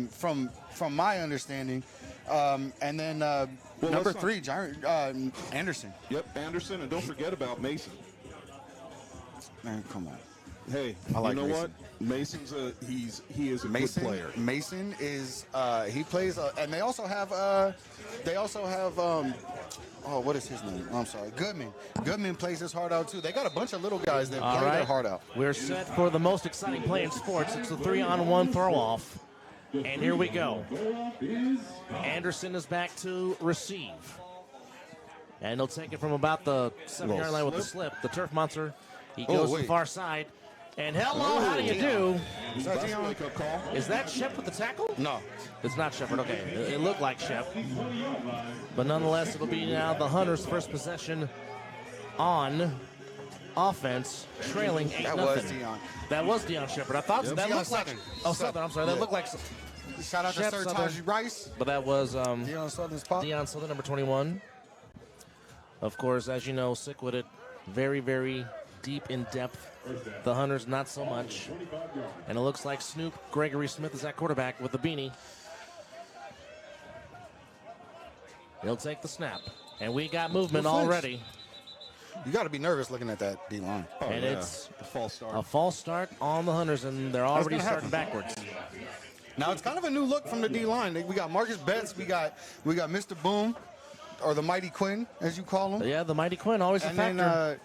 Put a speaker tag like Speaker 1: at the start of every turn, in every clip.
Speaker 1: from my understanding. And then number 3, Anderson.
Speaker 2: Yep, Anderson, and don't forget about Mason.
Speaker 1: Man, come on.
Speaker 2: Hey,
Speaker 1: I like
Speaker 2: you know
Speaker 1: Mason.
Speaker 2: what? Mason's he is a good player.
Speaker 1: Mason is he plays, and they also have what is his name? I'm sorry, Goodman. Goodman plays his heart out too. They got a bunch of little guys that play their heart out.
Speaker 3: We're set for the most exciting play in sports. It's a 3-on-1 throw-off. And here we go. Anderson is back to receive. And he'll take it from about the 7-yard line with the slip. The turf monster. He goes to the far side. And hello, how do you do?
Speaker 1: Is that Dion?
Speaker 3: Is that Shep with the tackle?
Speaker 1: No.
Speaker 3: It's not Shepard. Okay, it looked like Shep. But nonetheless, it'll be now the Hunters' first possession on offense, trailing 8-0.
Speaker 1: That was Dion.
Speaker 3: That was Dion Shepard. I thought that looked like. Oh, Southern. I'm sorry. That looked like.
Speaker 1: Shout out to Sir Taji Rice.
Speaker 3: But that was
Speaker 1: Dion Southern's pop.
Speaker 3: Dion Southern, number 21. Of course, as you know, Sickwidit, very, very deep in depth. The Hunters, not so much. And it looks like Snoop Gregory Smith is at quarterback with the beanie. He'll take the snap. And we got movement already.
Speaker 1: You got to be nervous looking at that D-line.
Speaker 3: And it's
Speaker 2: a false start.
Speaker 3: A false start on the Hunters, and they're already starting backwards.
Speaker 1: Now it's kind of a new look from the D-line. We got Marcus Betts. We got Mr. Boom, or the Mighty Quinn, as you call him.
Speaker 3: Yeah, the Mighty Quinn, always a factor.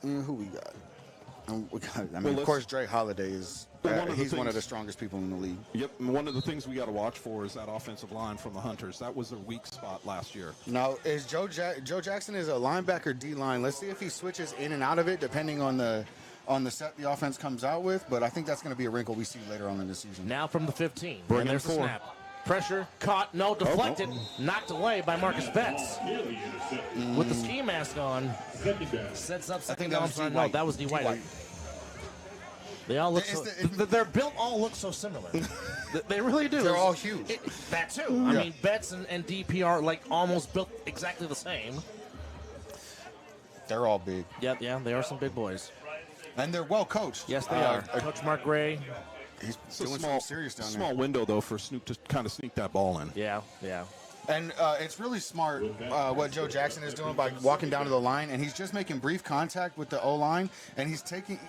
Speaker 1: Then, who we got? Of course, Dre Holiday is. He's one of the strongest people in the league.
Speaker 2: Yep, and one of the things we got to watch for is that offensive line from the Hunters. That was their weak spot last year.
Speaker 1: Now, is Joe Jackson is a linebacker D-line. Let's see if he switches in and out of it depending on the set the offense comes out with. But I think that's going to be a wrinkle we see later on in the season.
Speaker 3: Now from the 15.
Speaker 2: Bring
Speaker 3: and there's the snap. Pressure, caught, no, deflected, knocked away by Marcus Betts. With the ski mask on, sets up second down. No, that was D. White. They all look so, their build all look so similar. They really do.
Speaker 1: They're all huge.
Speaker 3: That too. I mean, Betts and DP are like almost built exactly the same.
Speaker 1: They're all big.
Speaker 3: Yep, yeah, they are some big boys.
Speaker 1: And they're well coached.
Speaker 3: Yes, they are. Coach Mark Gray.
Speaker 1: He's doing something serious down there.
Speaker 2: Small window, though, for Snoop to kind of sneak that ball in.
Speaker 3: Yeah, yeah.
Speaker 1: And it's really smart what Joe Jackson is doing by walking down to the line, and he's just making brief contact with the O-line, and he's taking...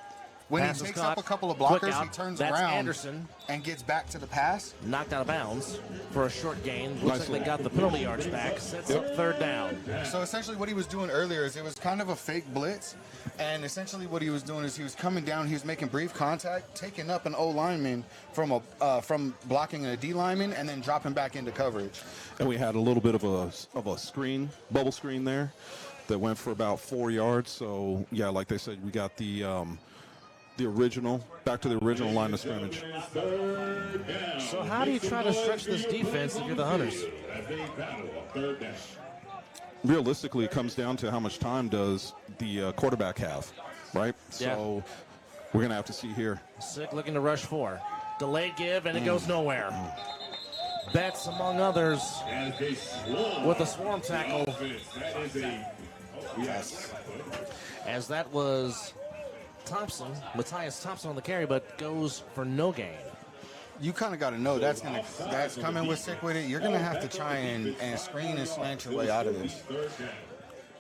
Speaker 1: When he takes up a couple of blockers, he turns around
Speaker 3: Anderson.
Speaker 1: And gets back to the pass.
Speaker 3: Knocked out of bounds for a short gain. Looks like they got the penalty yards back. Sets up third down.
Speaker 1: So essentially what he was doing earlier is it was kind of a fake blitz. And essentially what he was doing is he was coming down, he was making brief contact, taking up an O-lineman from blocking a D lineman, and then dropping back into coverage.
Speaker 2: And we had a little bit of a screen, bubble screen there that went for about 4 yards. So, yeah, like they said, we got the original, back to the original line of scrimmage.
Speaker 3: So how do you try to stretch this defense if you're the Hunters?
Speaker 2: Realistically, it comes down to how much time does the quarterback have, right?
Speaker 3: Yeah.
Speaker 2: So we're going to have to see here.
Speaker 3: Sick looking to rush 4. Delayed give, and it goes nowhere. Betts, among others, with a swarm tackle.
Speaker 1: Yes.
Speaker 3: As that was... Matthias Thompson on the carry, but goes for no gain.
Speaker 1: You kind of got to know that's coming with Sickwidit. You're going to have to try and screen and slant your way out of this.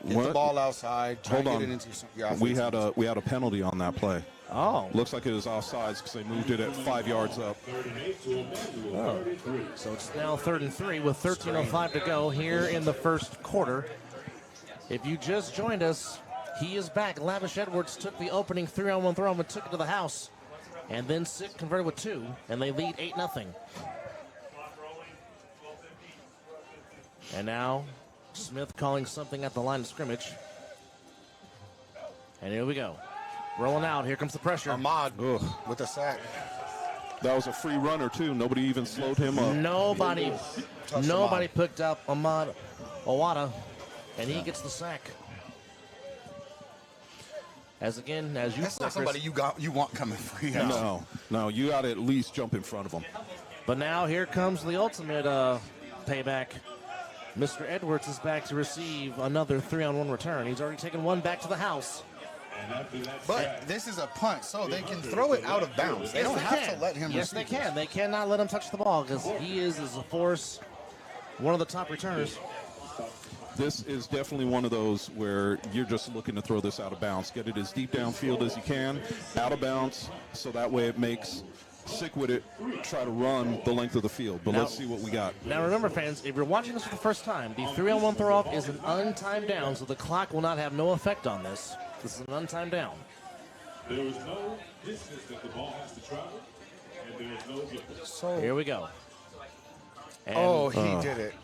Speaker 1: Get the ball outside. Try
Speaker 2: Hold
Speaker 1: and
Speaker 2: on.
Speaker 1: get it into your offense.
Speaker 2: We had a penalty on that play.
Speaker 3: Oh.
Speaker 2: Looks like it was offsides because they moved it at 5 yards up.
Speaker 3: Oh. So it's now 3rd and 3 with 13:05 to go here in the first quarter. If you just joined us, he is back. Lavish Edwards took the opening 3-on-1 throw and took it to the house. And then Sick converted with 2, and they lead 8-0. And now Smith calling something at the line of scrimmage. And here we go. Rolling out. Here comes the pressure.
Speaker 1: Ahmad with a sack.
Speaker 2: That was a free runner, too. Nobody even slowed him up.
Speaker 3: Nobody picked up Ahmad Owada, and he gets the sack. As you
Speaker 1: That's
Speaker 3: said,
Speaker 1: not somebody you want coming for you.
Speaker 2: No, you got to at least jump in front of him.
Speaker 3: But now here comes the ultimate payback. Mr. Edwards is back to receive another 3-on-1 return. He's already taken one back to the house.
Speaker 1: But this is a punt, so they can throw it out of bounds. They don't have to let him
Speaker 3: Yes,
Speaker 1: receive
Speaker 3: they can.
Speaker 1: this.
Speaker 3: They cannot let him touch the ball because he is, as a force, one of the top returners.
Speaker 2: This is definitely one of those where you're just looking to throw this out of bounds. Get it as deep downfield as you can, out of bounds, so that way it makes Sickwidit try to run the length of the field. But let's see what we got.
Speaker 3: Now remember, fans, if you're watching this for the first time, the 3-on-1 throw-off is an untimed down, so the clock will not have no effect on this. This is an untimed down.
Speaker 4: There is no distance that the ball has to travel, and there is no gift.
Speaker 1: So,
Speaker 3: Here we go. And
Speaker 1: he did it.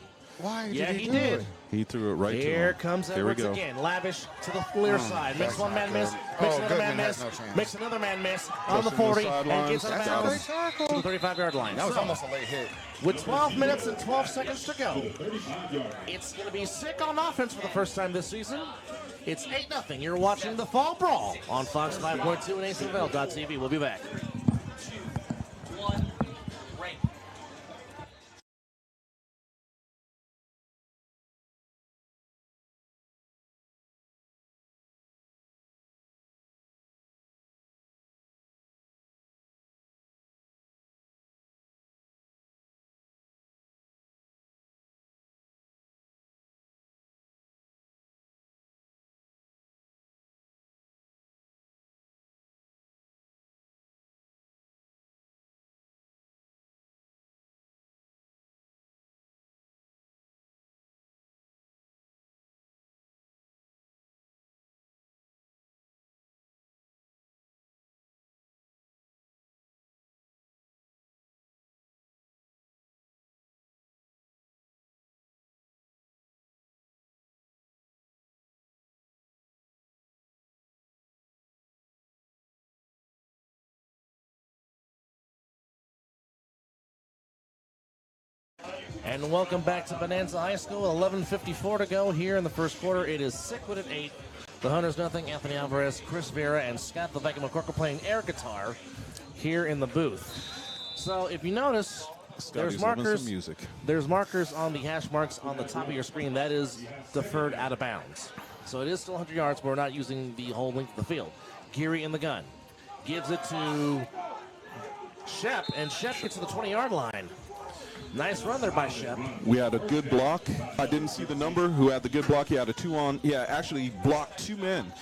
Speaker 1: Why
Speaker 3: yeah,
Speaker 1: did
Speaker 3: he
Speaker 1: do
Speaker 3: did.
Speaker 1: it?
Speaker 2: He threw it right to him.
Speaker 3: Here comes
Speaker 2: Here we
Speaker 3: Edwards
Speaker 2: go.
Speaker 3: again. Lavish to the clear side. Makes
Speaker 1: that's
Speaker 3: one man
Speaker 1: not
Speaker 3: miss.
Speaker 1: good.
Speaker 3: Makes
Speaker 1: Oh,
Speaker 3: another man
Speaker 1: Goodman
Speaker 3: miss.
Speaker 1: has no chance.
Speaker 3: Makes another man miss on the
Speaker 2: Just in the
Speaker 3: 40 and
Speaker 2: sidelines.
Speaker 3: gets out of
Speaker 1: That's a
Speaker 3: bounds
Speaker 1: great tackle.
Speaker 3: to the 35-yard line.
Speaker 1: That was
Speaker 3: So,
Speaker 1: almost a late hit.
Speaker 3: with 12 minutes and 12 seconds to go, it's going to be Sick on offense for the first time this season. It's 8-0. You're watching the Fall Brawl on Fox 5.2 and A7FL.TV. We'll be back. And welcome back to Bonanza High School. 11:54 to go here in the first quarter. It is Sickwidit 8, the Hunters nothing. Anthony Alvarez, Chris Vera, and Scott the Viking McCorkle playing air guitar here in the booth. So if you notice, there's
Speaker 2: Scotty's loving
Speaker 3: markers.
Speaker 2: some music.
Speaker 3: There's markers on the hash marks on the top of your screen. That is deferred out of bounds. So it is still 100 yards, but we're not using the whole length of the field. Geary in the gun. Gives it to Shep, and Shep gets to the 20-yard line. Nice run there by Shep.
Speaker 2: We had a good block. I didn't see the number who had the good block. He had a 2-on. Yeah, actually blocked 2 men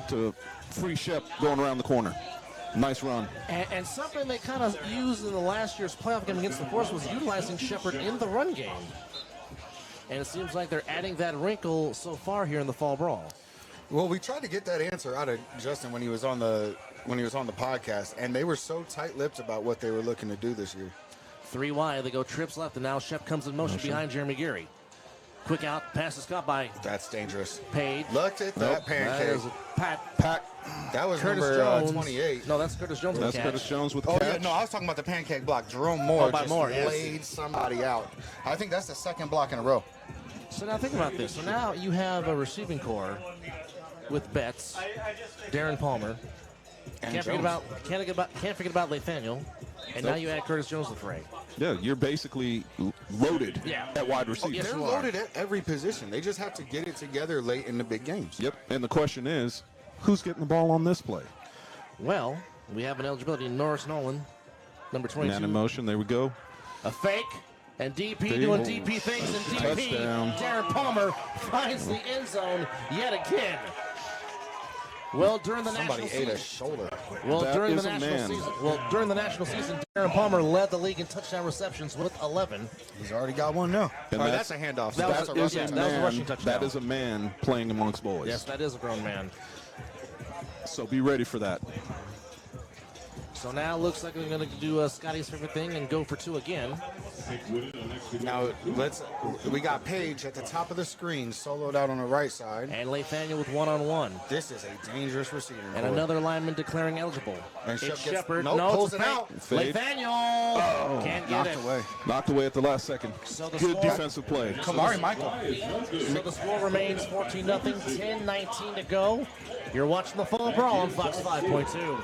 Speaker 2: to free Shep going around the corner. Nice run.
Speaker 3: And something they kind of used in the last year's playoff game against the Force was utilizing Shepard in the run game. And it seems like they're adding that wrinkle so far here in the Fall Brawl.
Speaker 1: Well, we tried to get that answer out of Justin when he was on the podcast, and they were so tight-lipped about what they were looking to do this year.
Speaker 3: 3 wide, they go trips left, and now Shep comes in motion behind Jeremy Geary. Quick out, pass is caught by
Speaker 1: That's dangerous.
Speaker 3: Page.
Speaker 1: Look at that
Speaker 3: That
Speaker 1: pancake.
Speaker 3: is Pat.
Speaker 1: That was
Speaker 3: Curtis
Speaker 1: number
Speaker 3: Jones.
Speaker 1: 28.
Speaker 3: No, that's Curtis Jones.
Speaker 2: That's
Speaker 3: with the
Speaker 2: Curtis
Speaker 3: catch.
Speaker 2: Jones with the
Speaker 1: Oh,
Speaker 2: catch.
Speaker 1: yeah, no, I was talking about the pancake block. Jerome Moore
Speaker 3: Oh, by
Speaker 1: just
Speaker 3: Moore, yes.
Speaker 1: laid somebody out. I think that's the second block in a row.
Speaker 3: So now think about this. So now you have a receiving core with Betts, Darren Palmer.
Speaker 1: And
Speaker 3: Can't forget about Nathaniel. And now you add Curtis Jones to the fray.
Speaker 2: Yeah, you're basically loaded
Speaker 3: Yeah.
Speaker 2: at wide receiver.
Speaker 3: yes,
Speaker 1: They're
Speaker 3: you are.
Speaker 1: loaded at every position. They just have to get it together late in the big games.
Speaker 2: Yep. And the question is, who's getting the ball on this play?
Speaker 3: Well, we have an eligibility. Norris Nolan, number 22.
Speaker 2: Man in motion. There we go.
Speaker 3: A fake. And DP
Speaker 2: There
Speaker 3: doing
Speaker 2: you go.
Speaker 3: DP things. And DP,
Speaker 2: Touchdown.
Speaker 3: Darren Palmer finds the end zone yet again. Well, during the
Speaker 1: Somebody
Speaker 3: national
Speaker 1: ate a
Speaker 3: season.
Speaker 1: shoulder.
Speaker 3: Well,
Speaker 2: That
Speaker 3: during the
Speaker 2: is a
Speaker 3: national
Speaker 2: man.
Speaker 3: season. Well, during the national season, Darren Palmer led the league in touchdown receptions with 11.
Speaker 1: He's already got one now.
Speaker 2: And
Speaker 1: All right,
Speaker 2: that's-
Speaker 1: that's a handoff.
Speaker 3: that
Speaker 1: That's
Speaker 3: was
Speaker 1: a
Speaker 3: a-
Speaker 1: rushing
Speaker 3: yeah,
Speaker 1: touchdown.
Speaker 3: that was a rushing touchdown.
Speaker 2: That is a man playing amongst boys.
Speaker 3: Yes, that is a grown man.
Speaker 2: So be ready for that.
Speaker 3: So now it looks like we're going to do Scotty's favorite thing and go for 2 again.
Speaker 1: Now we got Paige at the top of the screen, soloed out on the right side.
Speaker 3: And Nathaniel with 1-on-1.
Speaker 1: This is a dangerous receiver.
Speaker 3: And another lineman declaring eligible.
Speaker 1: And Shep
Speaker 3: It's
Speaker 1: gets-
Speaker 3: Shepard.
Speaker 1: nope,
Speaker 3: No,
Speaker 1: pulls
Speaker 3: it's a
Speaker 1: it
Speaker 3: fake.
Speaker 1: out.
Speaker 2: Fade.
Speaker 3: Nathaniel can't get
Speaker 1: Knocked
Speaker 3: it.
Speaker 1: away.
Speaker 2: Knocked away at the last second.
Speaker 3: So the
Speaker 2: Good
Speaker 3: score-
Speaker 2: defensive play.
Speaker 1: Kamari Michael.
Speaker 3: So the score remains 14-0, 10-19 to go. You're watching the Fall Brawl on Fox 5.2.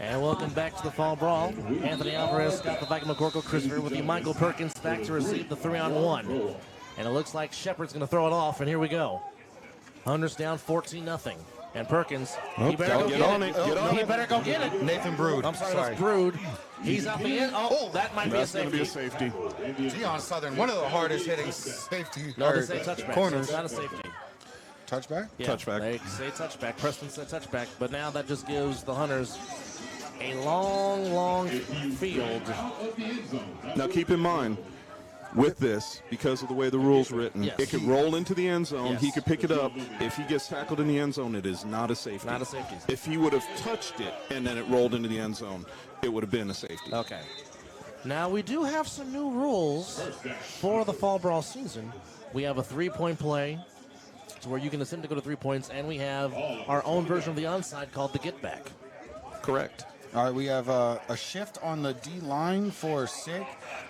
Speaker 3: And welcome back to the Fall Brawl. Anthony Alvarez, Scott the Viking McCorkle, Christopher with you. Michael Perkins back to receive the 3-on-1. And it looks like Shepard's going to throw it off, and here we go. Hunters down 14-0. And Perkins, he better go get it. He better go get it.
Speaker 1: Nathan Brood.
Speaker 3: I'm sorry, that's Brood. He's up the end. Oh, that might be a safety.
Speaker 2: That's going to be a safety.
Speaker 1: Deion Southern, one of the hardest hitting safety
Speaker 3: No, they say touchback.
Speaker 1: corners.
Speaker 3: So it's not a safety.
Speaker 1: Touchback?
Speaker 3: Yeah,
Speaker 2: Touchback.
Speaker 3: They say touchback. Preston said touchback. But now that just gives the Hunters a long, long field.
Speaker 2: Now keep in mind, with this, because of the way the rule's written,
Speaker 3: Yes.
Speaker 2: it could roll into the end zone.
Speaker 3: Yes.
Speaker 2: He could pick it up. If he gets tackled in the end zone, it is not a safety.
Speaker 3: Not a safety.
Speaker 2: If he would have touched it and then it rolled into the end zone, it would have been a safety.
Speaker 3: Okay. Now, we do have some new rules for the Fall Brawl season. We have a three-point play to where you can attempt to go to 3 points, and we have our own version of the onside called the get back.
Speaker 2: Correct.
Speaker 1: All right, we have a shift on the D line for Sick.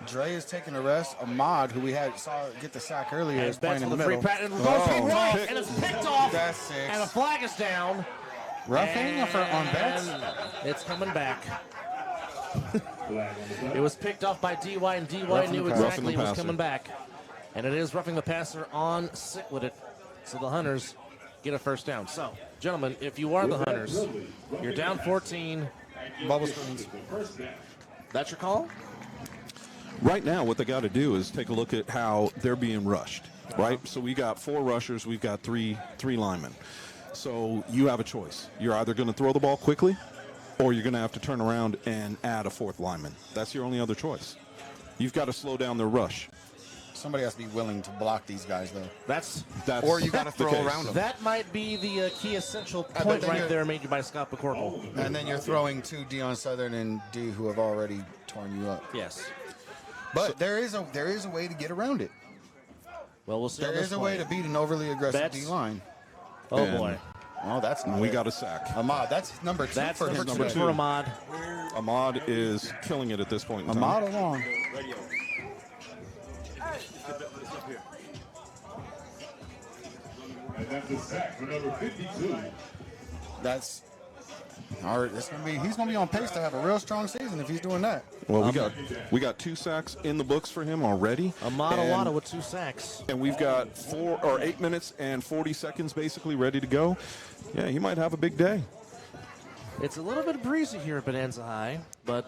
Speaker 1: Dre is taking a rest. Ahmad, who we saw get the sack earlier, is playing in the middle.
Speaker 3: And it's picked off.
Speaker 1: That's 6.
Speaker 3: And a flag is down.
Speaker 1: Roughing on Betts?
Speaker 3: And it's coming back. It was picked off by DY, and DY knew exactly it was coming back. And it is roughing the passer on Sickwidit. So the Hunters get a first down. So, gentlemen, if you are the Hunters, you're down 14.
Speaker 1: Bubble screens.
Speaker 3: That's your call?
Speaker 2: Right now, what they got to do is take a look at how they're being rushed, right? So we got 4 rushers, we've got three linemen. So you have a choice. You're either going to throw the ball quickly, or you're going to have to turn around and add a 4th lineman. That's your only other choice. You've got to slow down their rush.
Speaker 1: Somebody has to be willing to block these guys, though.
Speaker 2: That's
Speaker 1: Or you got to
Speaker 2: the
Speaker 1: throw
Speaker 2: case.
Speaker 1: around them.
Speaker 3: That might be the key essential
Speaker 1: but
Speaker 3: point
Speaker 1: then
Speaker 3: right
Speaker 1: you're-
Speaker 3: there made by Scott McCorkle.
Speaker 1: And then you're throwing to Deion Southern and D, who have already torn you up.
Speaker 3: Yes.
Speaker 1: But there is a way to get around it.
Speaker 3: Well, we'll see.
Speaker 1: There
Speaker 3: on this
Speaker 1: is a
Speaker 3: play.
Speaker 1: way to beat an overly aggressive
Speaker 3: Betts.
Speaker 1: D line.
Speaker 3: Oh,
Speaker 2: And
Speaker 3: boy.
Speaker 1: Oh, that's not
Speaker 2: We
Speaker 1: it.
Speaker 2: got a sack.
Speaker 1: Ahmad, that's number 2
Speaker 3: That's
Speaker 1: for
Speaker 3: number
Speaker 1: him.
Speaker 3: 2
Speaker 2: number
Speaker 1: today.
Speaker 3: for Ahmad.
Speaker 2: Ahmad is killing it at this point in time.
Speaker 1: Ahmad along.
Speaker 4: And that's a sack for number 52.
Speaker 1: That's all right. He's gonna be on pace to have a real strong season if he's doing that.
Speaker 2: Well, we got 2 sacks in the books for him already.
Speaker 3: Ahmad
Speaker 2: And-
Speaker 3: Alada with 2 sacks.
Speaker 2: And we've got 8 minutes and 40 seconds basically ready to go. Yeah, he might have a big day.
Speaker 3: It's a little bit breezy here at Bonanza High, but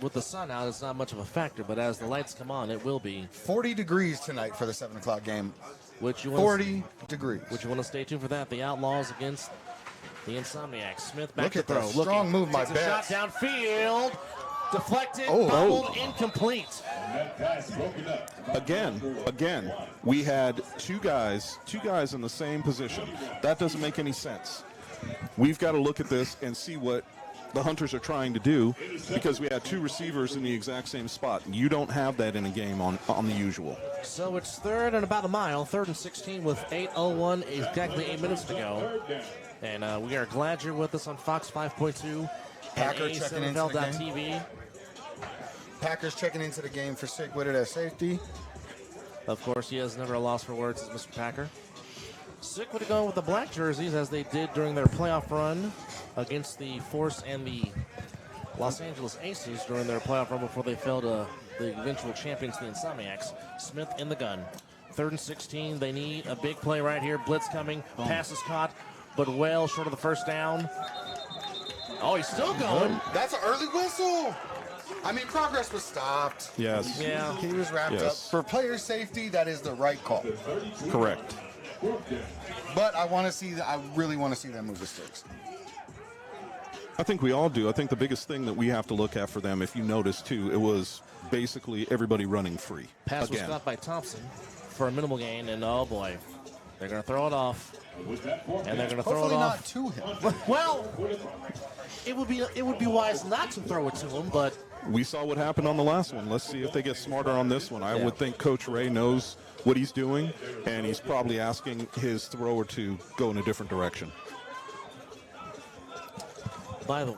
Speaker 3: with the sun out, it's not much of a factor. But as the lights come on, it will be.
Speaker 1: 40 degrees tonight for the 7 o'clock game.
Speaker 3: Which you want
Speaker 1: 40 degrees.
Speaker 3: Which you want to stay tuned for that. The Outlaws against the Insomniacs. Smith back
Speaker 1: Look
Speaker 3: to
Speaker 1: at that
Speaker 3: throw.
Speaker 1: strong move by
Speaker 3: Takes a shot
Speaker 1: Betts.
Speaker 3: downfield. Deflected.
Speaker 1: Oh.
Speaker 3: Bubbled. Incomplete.
Speaker 4: And that pass broken up.
Speaker 2: Again, we had two guys in the same position. That doesn't make any sense. We've got to look at this and see what the Hunters are trying to do, because we had 2 receivers in the exact same spot. You don't have that in a game on the usual.
Speaker 3: So it's 3rd and about a mile. 3rd and 16 with 8:01, exactly 8 minutes to go. And we are glad you're with us on Fox 5.2 and
Speaker 1: Packer checking into the
Speaker 3: A7FL.TV.
Speaker 1: Packers checking into the game for Sickwidit at safety.
Speaker 3: Of course, he has never a loss for words, as Mr. Packer. Sickwidit going with the black jerseys, as they did during their playoff run against the Force and the Los Angeles Aces during their playoff run before they fell to the eventual champions, the Insomniacs. Smith in the gun. 3rd and 16. They need a big play right here. Blitz coming. Pass is caught, but well short of the first down. Oh, he's still going.
Speaker 1: That's an early whistle. I mean, progress was stopped.
Speaker 2: Yes.
Speaker 3: Yeah.
Speaker 1: He was wrapped up.
Speaker 2: Yes.
Speaker 1: For player safety, that is the right call.
Speaker 2: Correct.
Speaker 1: But I really want to see them move the sticks.
Speaker 2: I think we all do. I think the biggest thing that we have to look at for them, if you notice too, it was basically everybody running free.
Speaker 3: Pass was
Speaker 2: Again.
Speaker 3: caught by Thompson for a minimal gain, and oh boy, they're going to throw it off. And they're going to throw it
Speaker 1: Hopefully
Speaker 3: off.
Speaker 1: not to him.
Speaker 3: Well, it would be wise not to throw it to him, but
Speaker 2: We saw what happened on the last one. Let's see if they get smarter on this one. I
Speaker 3: Yeah.
Speaker 2: would think Coach Ray knows what he's doing, and he's probably asking his thrower to go in a different direction.
Speaker 3: by the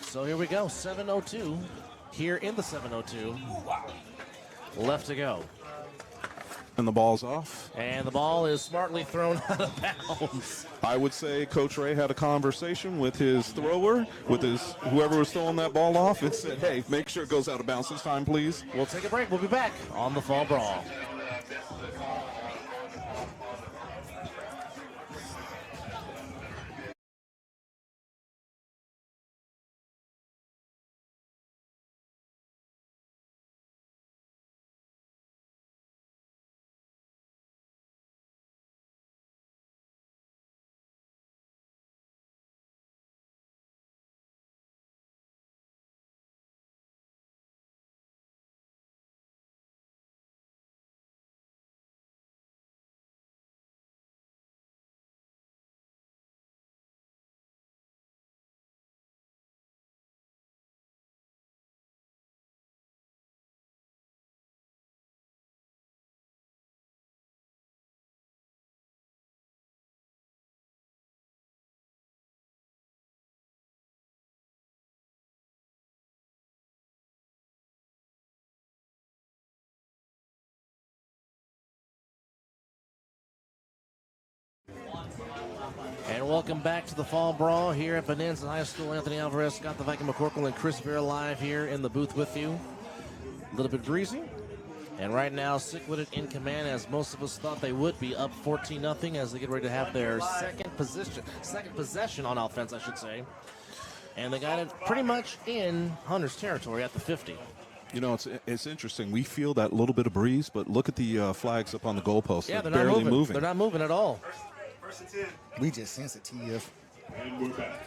Speaker 3: so here we go, 7:02 here in the 7:02. Left to go.
Speaker 2: And the ball's off.
Speaker 3: And the ball is smartly thrown out of bounds.
Speaker 2: I would say Coach Ray had a conversation with his thrower, with his whoever was throwing that ball off, and said, hey, make sure it goes out of bounds this time, please.
Speaker 3: We'll take a break. We'll be back on the Fall Brawl. And welcome back to the Fall Brawl here at Bonanza High School. Anthony Alvarez, Scott the Viking McCorkle, and Chris Vera live here in the booth with you. A little bit breezy. And right now, Sickwidit in command, as most of us thought they would be, up 14-0 as they get ready to have their second possession on offense, I should say. And they got it pretty much in Hunter's territory at the 50.
Speaker 2: You know, it's interesting. We feel that little bit of breeze, but look at the flags up on the goalpost.
Speaker 3: Yeah,
Speaker 2: they're
Speaker 3: they're
Speaker 2: barely
Speaker 3: not
Speaker 2: moving.
Speaker 3: They're not moving at all.
Speaker 1: We just sensitive.
Speaker 4: And we're back.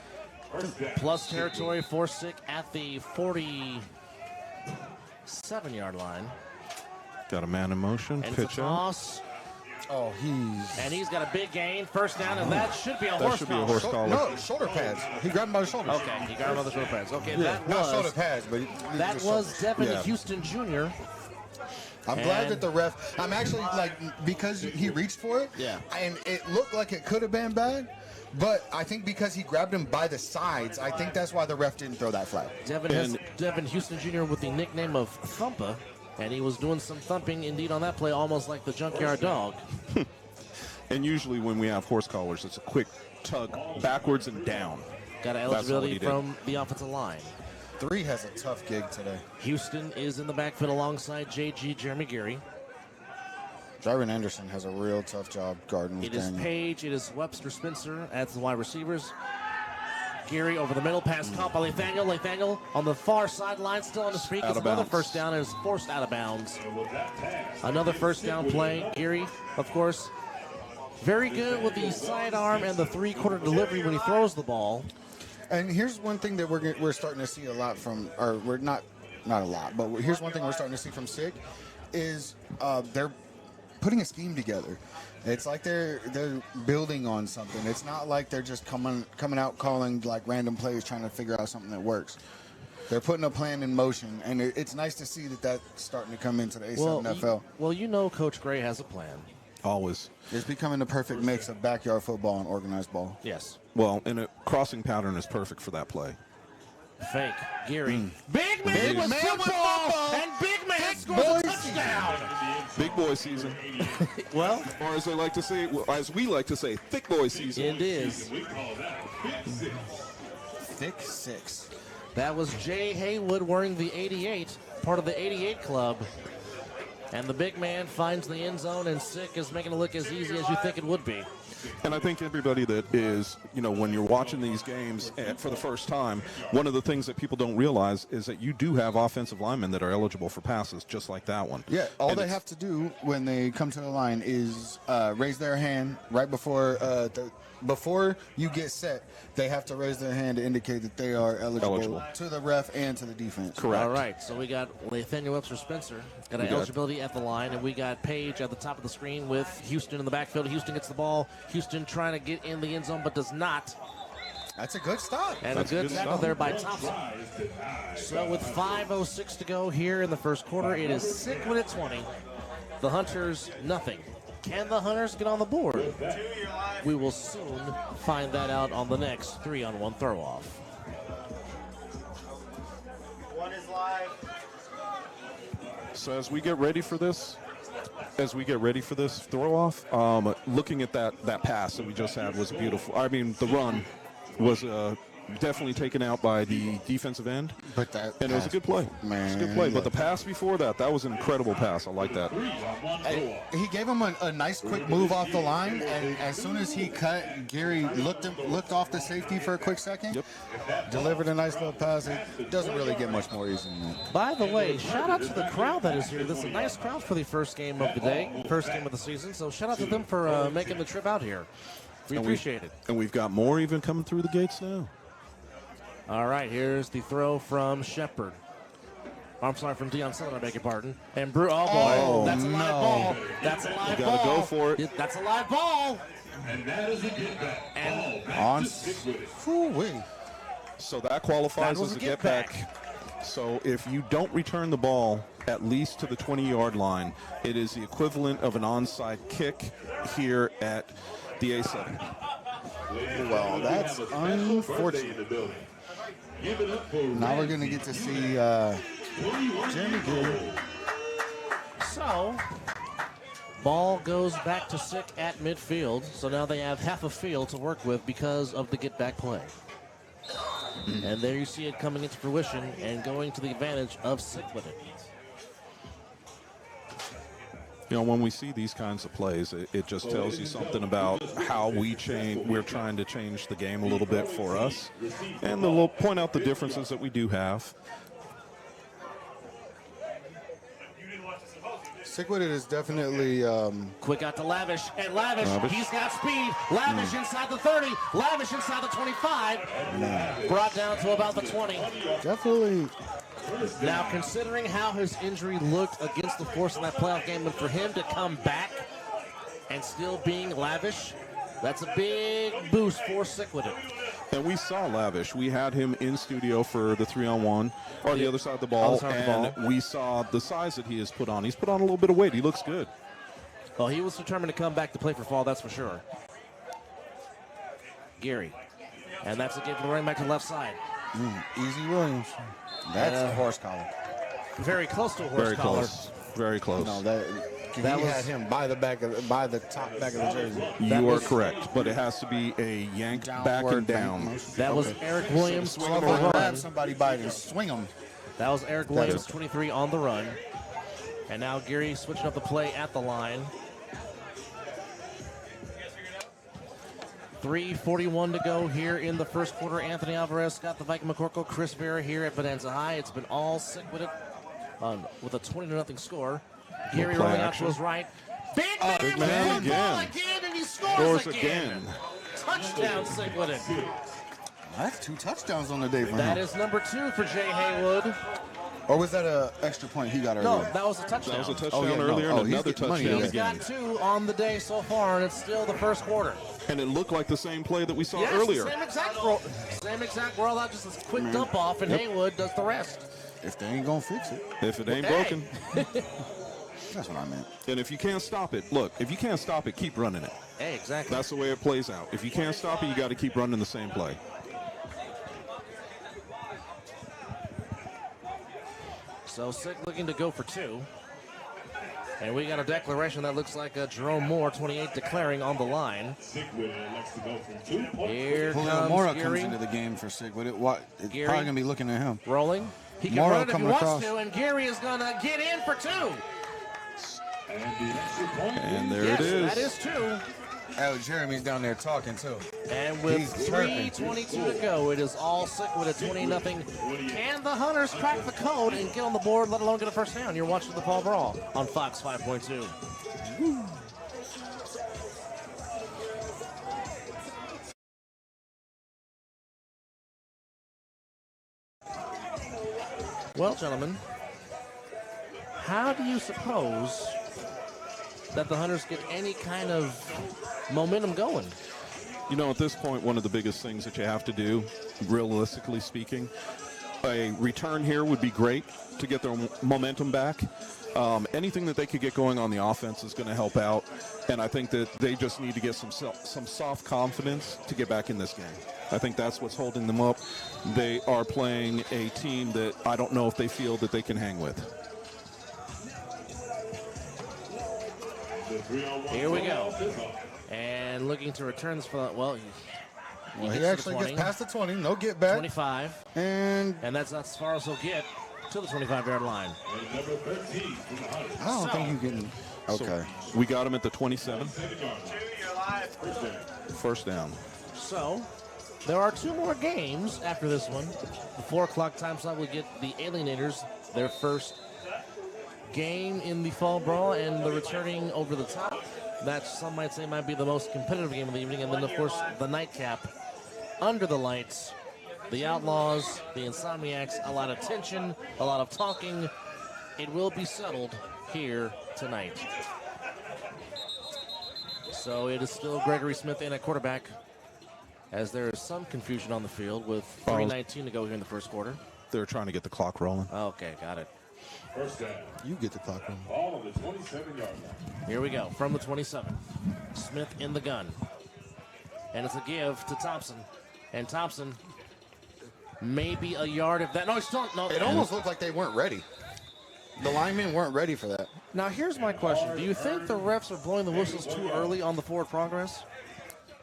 Speaker 4: First down.
Speaker 3: Plus territory for Sick at the 47-yard line.
Speaker 2: Got a man in motion.
Speaker 3: And it's a
Speaker 2: Pitch out.
Speaker 3: toss.
Speaker 1: Oh,
Speaker 3: He's got a big gain. First down, and that should be a
Speaker 2: That
Speaker 3: horse
Speaker 2: should be a
Speaker 3: collar.
Speaker 2: horse collar.
Speaker 1: No, shoulder pads. He grabbed him by the shoulders.
Speaker 3: Okay, he got him on the shoulder pads. Okay,
Speaker 1: Yeah, not shoulder
Speaker 3: was
Speaker 1: pads, but
Speaker 3: that was Devin
Speaker 2: Yeah.
Speaker 3: Houston Jr.
Speaker 1: I'm glad
Speaker 3: And-
Speaker 1: that the ref. I'm actually like, because he reached for it.
Speaker 3: Yeah.
Speaker 1: And it looked like it could have been bad, but I think because he grabbed him by the sides, I think that's why the ref didn't throw that flag.
Speaker 3: Devin Houston Jr. with the nickname of Thumpa, and he was doing some thumping indeed on that play, almost like the junkyard dog.
Speaker 2: And usually when we have horse collars, it's a quick tug backwards and down.
Speaker 3: Got an
Speaker 2: That's what
Speaker 3: eligibility
Speaker 2: he did.
Speaker 3: from the offensive line.
Speaker 1: 3 has a tough gig today.
Speaker 3: Houston is in the backfield alongside JG Jeremy Geary.
Speaker 1: Jarvin Anderson has a real tough job guarding with
Speaker 3: It is
Speaker 1: Daniel.
Speaker 3: Page, it is Webster Spencer as the wide receivers. Geary over the middle, pass caught by Nathaniel. Nathaniel on the far sideline, still on his feet.
Speaker 2: Out
Speaker 3: Gets
Speaker 2: of
Speaker 3: another
Speaker 2: bounds.
Speaker 3: first down and is forced out of bounds. Another first down play. Geary, of course, very good with the sidearm and the three-quarter delivery when he throws the ball.
Speaker 1: And here's one thing that we're starting to see a lot from, or we're not a lot, but here's one thing we're starting to see from Sick is they're putting a scheme together. It's like they're building on something. It's not like they're just coming out calling like random plays trying to figure out something that works. They're putting a plan in motion, and it's nice to see that that's starting to come into the A7FL.
Speaker 3: Well, you know Coach Gray has a plan.
Speaker 2: Always.
Speaker 1: It's becoming the perfect mix of backyard football and organized ball.
Speaker 3: Yes.
Speaker 2: Well, and a crossing pattern is perfect for that play.
Speaker 3: Fake. Geary. Big man with football! And Big man scores a touchdown!
Speaker 2: Big boy season.
Speaker 3: Well,
Speaker 2: Or as they like to say, as we like to say, thick boy season.
Speaker 3: it is.
Speaker 4: We call that Big Six.
Speaker 1: Thick 6.
Speaker 3: That was Jay Haywood wearing the 88, part of the 88 club. And the big man finds the end zone, and Sick is making it look as easy as you think it would be.
Speaker 2: And I think everybody that is, when you're watching these games for the first time, one of the things that people don't realize is that you do have offensive linemen that are eligible for passes, just like that one.
Speaker 1: Yeah, all
Speaker 2: And
Speaker 1: they
Speaker 2: it's-
Speaker 1: have to do when they come to the line is raise their hand right before you get set. They have to raise their hand to indicate that they are eligible to the ref and to the defense.
Speaker 2: Correct.
Speaker 3: All right, so we got Nathaniel Webster Spencer, got an
Speaker 2: got-
Speaker 3: eligibility at the line, and we got Page at the top of the screen with Houston in the backfield. Houston gets the ball. Houston trying to get in the end zone, but does not.
Speaker 1: That's a good stop.
Speaker 3: And
Speaker 2: That's
Speaker 3: a
Speaker 2: a
Speaker 3: good
Speaker 2: good
Speaker 3: tackle
Speaker 2: stop.
Speaker 3: there by Thompson. So with 5:06 to go here in the first quarter, it is Sickwidit 20. The Hunters, nothing. Can the Hunters get on the board? We will soon find that out on the next 3-on-1 throw-off.
Speaker 1: One is live.
Speaker 2: So as we get ready for this, as we get ready for this throw-off, looking at that pass that we just had was beautiful. I mean, the run was definitely taken out by the defensive end, and it was a good play.
Speaker 1: Man,
Speaker 2: it was a good play. But the pass before that was an incredible pass. I like that.
Speaker 1: He gave him a nice quick move off the line, and as soon as he cut, Gary looked off the safety for a quick second, delivered a nice little pass. It doesn't really get much more easy than that.
Speaker 3: By the way, shout out to the crowd that is here. This is a nice crowd for the first game of the day, first game of the season. So shout out to them for making the trip out here. We appreciate it.
Speaker 2: And we've got more even coming through the gates now.
Speaker 3: All right, here's the throw from Shepard. I'm sorry, from Deion Sutton, I beg your pardon. And Brew, oh boy, that's a live ball. That's a live ball.
Speaker 2: You gotta go for it.
Speaker 3: That's a live ball.
Speaker 4: And that is a get back.
Speaker 3: And
Speaker 1: On.
Speaker 2: So that qualifies
Speaker 3: That was
Speaker 2: as a
Speaker 3: a
Speaker 2: get
Speaker 3: get
Speaker 2: back. So if you don't return the ball at least to the 20-yard line, it is the equivalent of an onside kick here at the A7.
Speaker 1: Well, that's unfortunate. Now we're going to get to see Jeremy Gill.
Speaker 3: so, ball goes back to Sick at midfield. So now they have half a field to work with because of the get back play. And there you see it coming into fruition and going to the advantage of Sickwidit.
Speaker 2: You know, when we see these kinds of plays, it just tells you something about how we're trying to change the game a little bit for us. And we'll point out the differences that we do have.
Speaker 1: Sickwidit is definitely
Speaker 3: Quick out to Lavish, and Lavish, he's got speed. Lavish inside the 30, Lavish inside the 25. Brought down to about the 20.
Speaker 1: definitely.
Speaker 3: Now, considering how his injury looked against the Force in that playoff game, and for him to come back and still being Lavish, that's a big boost for Sickwidit.
Speaker 2: And we saw Lavish. We had him in studio for the 3-on-1, or the other side of the ball, and we saw the size that he has put on. He's put on a little bit of weight. He looks good.
Speaker 3: Well, he was determined to come back to play for fall, that's for sure. Gary. And that's a give to the running back to the left side.
Speaker 1: Easy Williams. That's a horse collar.
Speaker 3: Very close to a horse
Speaker 2: Very
Speaker 3: collar.
Speaker 2: close. Very close.
Speaker 1: No, that he had him by the top back of the jersey.
Speaker 2: You are correct, but it has to be a yank back and down.
Speaker 3: That was Eric Williams
Speaker 1: So
Speaker 3: on
Speaker 1: if
Speaker 3: the
Speaker 1: I grab
Speaker 3: run.
Speaker 1: somebody by it and swing them.
Speaker 3: That was Eric Williams, 23 on the run. And now Gary switching up the play at the line. 3:41 to go here in the first quarter. Anthony Alvarez, Scott the Viking McCorkle, Chris Vera here at Bonanza High. It's been all Sickwidit with a 20-0 score. Gary rolling out to his right. Big man with the ball again, and he scores again. Touchdown, Sickwidit.
Speaker 1: That's 2 touchdowns on the day for
Speaker 3: That
Speaker 1: him.
Speaker 3: is number 2 for Jay Haywood.
Speaker 1: Or was that an extra point he got earlier?
Speaker 3: No, that was a touchdown.
Speaker 2: That was a touchdown earlier and
Speaker 1: he's
Speaker 2: another
Speaker 1: getting money
Speaker 2: touchdown
Speaker 1: today.
Speaker 3: He's
Speaker 2: again.
Speaker 3: got 2 on the day so far, and it's still the first quarter.
Speaker 2: And it looked like the same play that we saw
Speaker 3: Yes,
Speaker 2: earlier.
Speaker 3: Same exact roll out, just a quick dump off, and Haywood does the rest.
Speaker 1: If they ain't gonna fix it,
Speaker 2: If it ain't
Speaker 3: Hey.
Speaker 2: broken.
Speaker 1: that's what I meant.
Speaker 2: And if you can't stop it, look, if you can't stop it, keep running it.
Speaker 3: Hey, exactly.
Speaker 2: That's the way it plays out. If you can't stop it, you got to keep running the same play.
Speaker 3: So Sick looking to go for 2. And we got a declaration that looks like Jerome Moore, 28, declaring on the line.
Speaker 4: Sickwidit likes to go from 2 points.
Speaker 3: Here
Speaker 1: Julio
Speaker 3: comes
Speaker 1: Mora comes
Speaker 3: Gary
Speaker 1: into the game for Sickwidit. What? It's
Speaker 3: Gary.
Speaker 1: probably gonna be looking at him.
Speaker 3: rolling. He can
Speaker 1: Mora
Speaker 3: run it if he
Speaker 1: coming
Speaker 3: wants
Speaker 1: across.
Speaker 3: to, and Gary is going to get in for 2.
Speaker 4: And the extra point.
Speaker 2: And there
Speaker 3: Yes,
Speaker 2: it is.
Speaker 3: that is 2.
Speaker 1: Oh, Jeremy's down there talking too.
Speaker 3: And with
Speaker 1: He's chirping.
Speaker 3: 3:22 to go, it is all Sickwidit at 20-0. Can the Hunters crack the code and get on the board, let alone get a first down? You're watching the Fall Brawl on Fox 5.2. Well, gentlemen, how do you suppose that the Hunters get any kind of momentum going?
Speaker 2: You know, at this point, one of the biggest things that you have to do, realistically speaking, a return here would be great to get their momentum back. Anything that they could get going on the offense is going to help out. And I think that they just need to get some soft confidence to get back in this game. I think that's what's holding them up. They are playing a team that I don't know if they feel that they can hang with.
Speaker 3: Here we go. And looking to return this for, well,
Speaker 1: He actually gets past the 20. No get back.
Speaker 3: 25.
Speaker 1: And
Speaker 3: that's as far as he'll get to the 25-yard line.
Speaker 1: I don't think he's getting. Okay.
Speaker 2: So we got him at the 27. First down.
Speaker 3: So there are 2 more games after this one. The 4 o'clock time slot will get the Alienators their first game in the Fall Brawl, and the returning over the top. That some might say might be the most competitive game of the evening. And then, of course, the nightcap under the lights. The Outlaws, the Insomniacs, a lot of tension, a lot of talking. It will be settled here tonight. So it is still Gregory Smith in at quarterback, as there is some confusion on the field with 3:19 to go here in the first quarter.
Speaker 2: They're trying to get the clock rolling.
Speaker 3: Okay, got it.
Speaker 4: First down.
Speaker 1: You get the clock rolling.
Speaker 4: Ball on the 27-yard line.
Speaker 3: Here we go, from the 27. Smith in the gun. And it's a give to Thompson. And Thompson, maybe a yard if that. No, he's still. No,
Speaker 1: It almost looked like they weren't ready. The linemen weren't ready for that.
Speaker 3: Now, here's my question. Do you think the refs are blowing the whistles too early on the forward progress?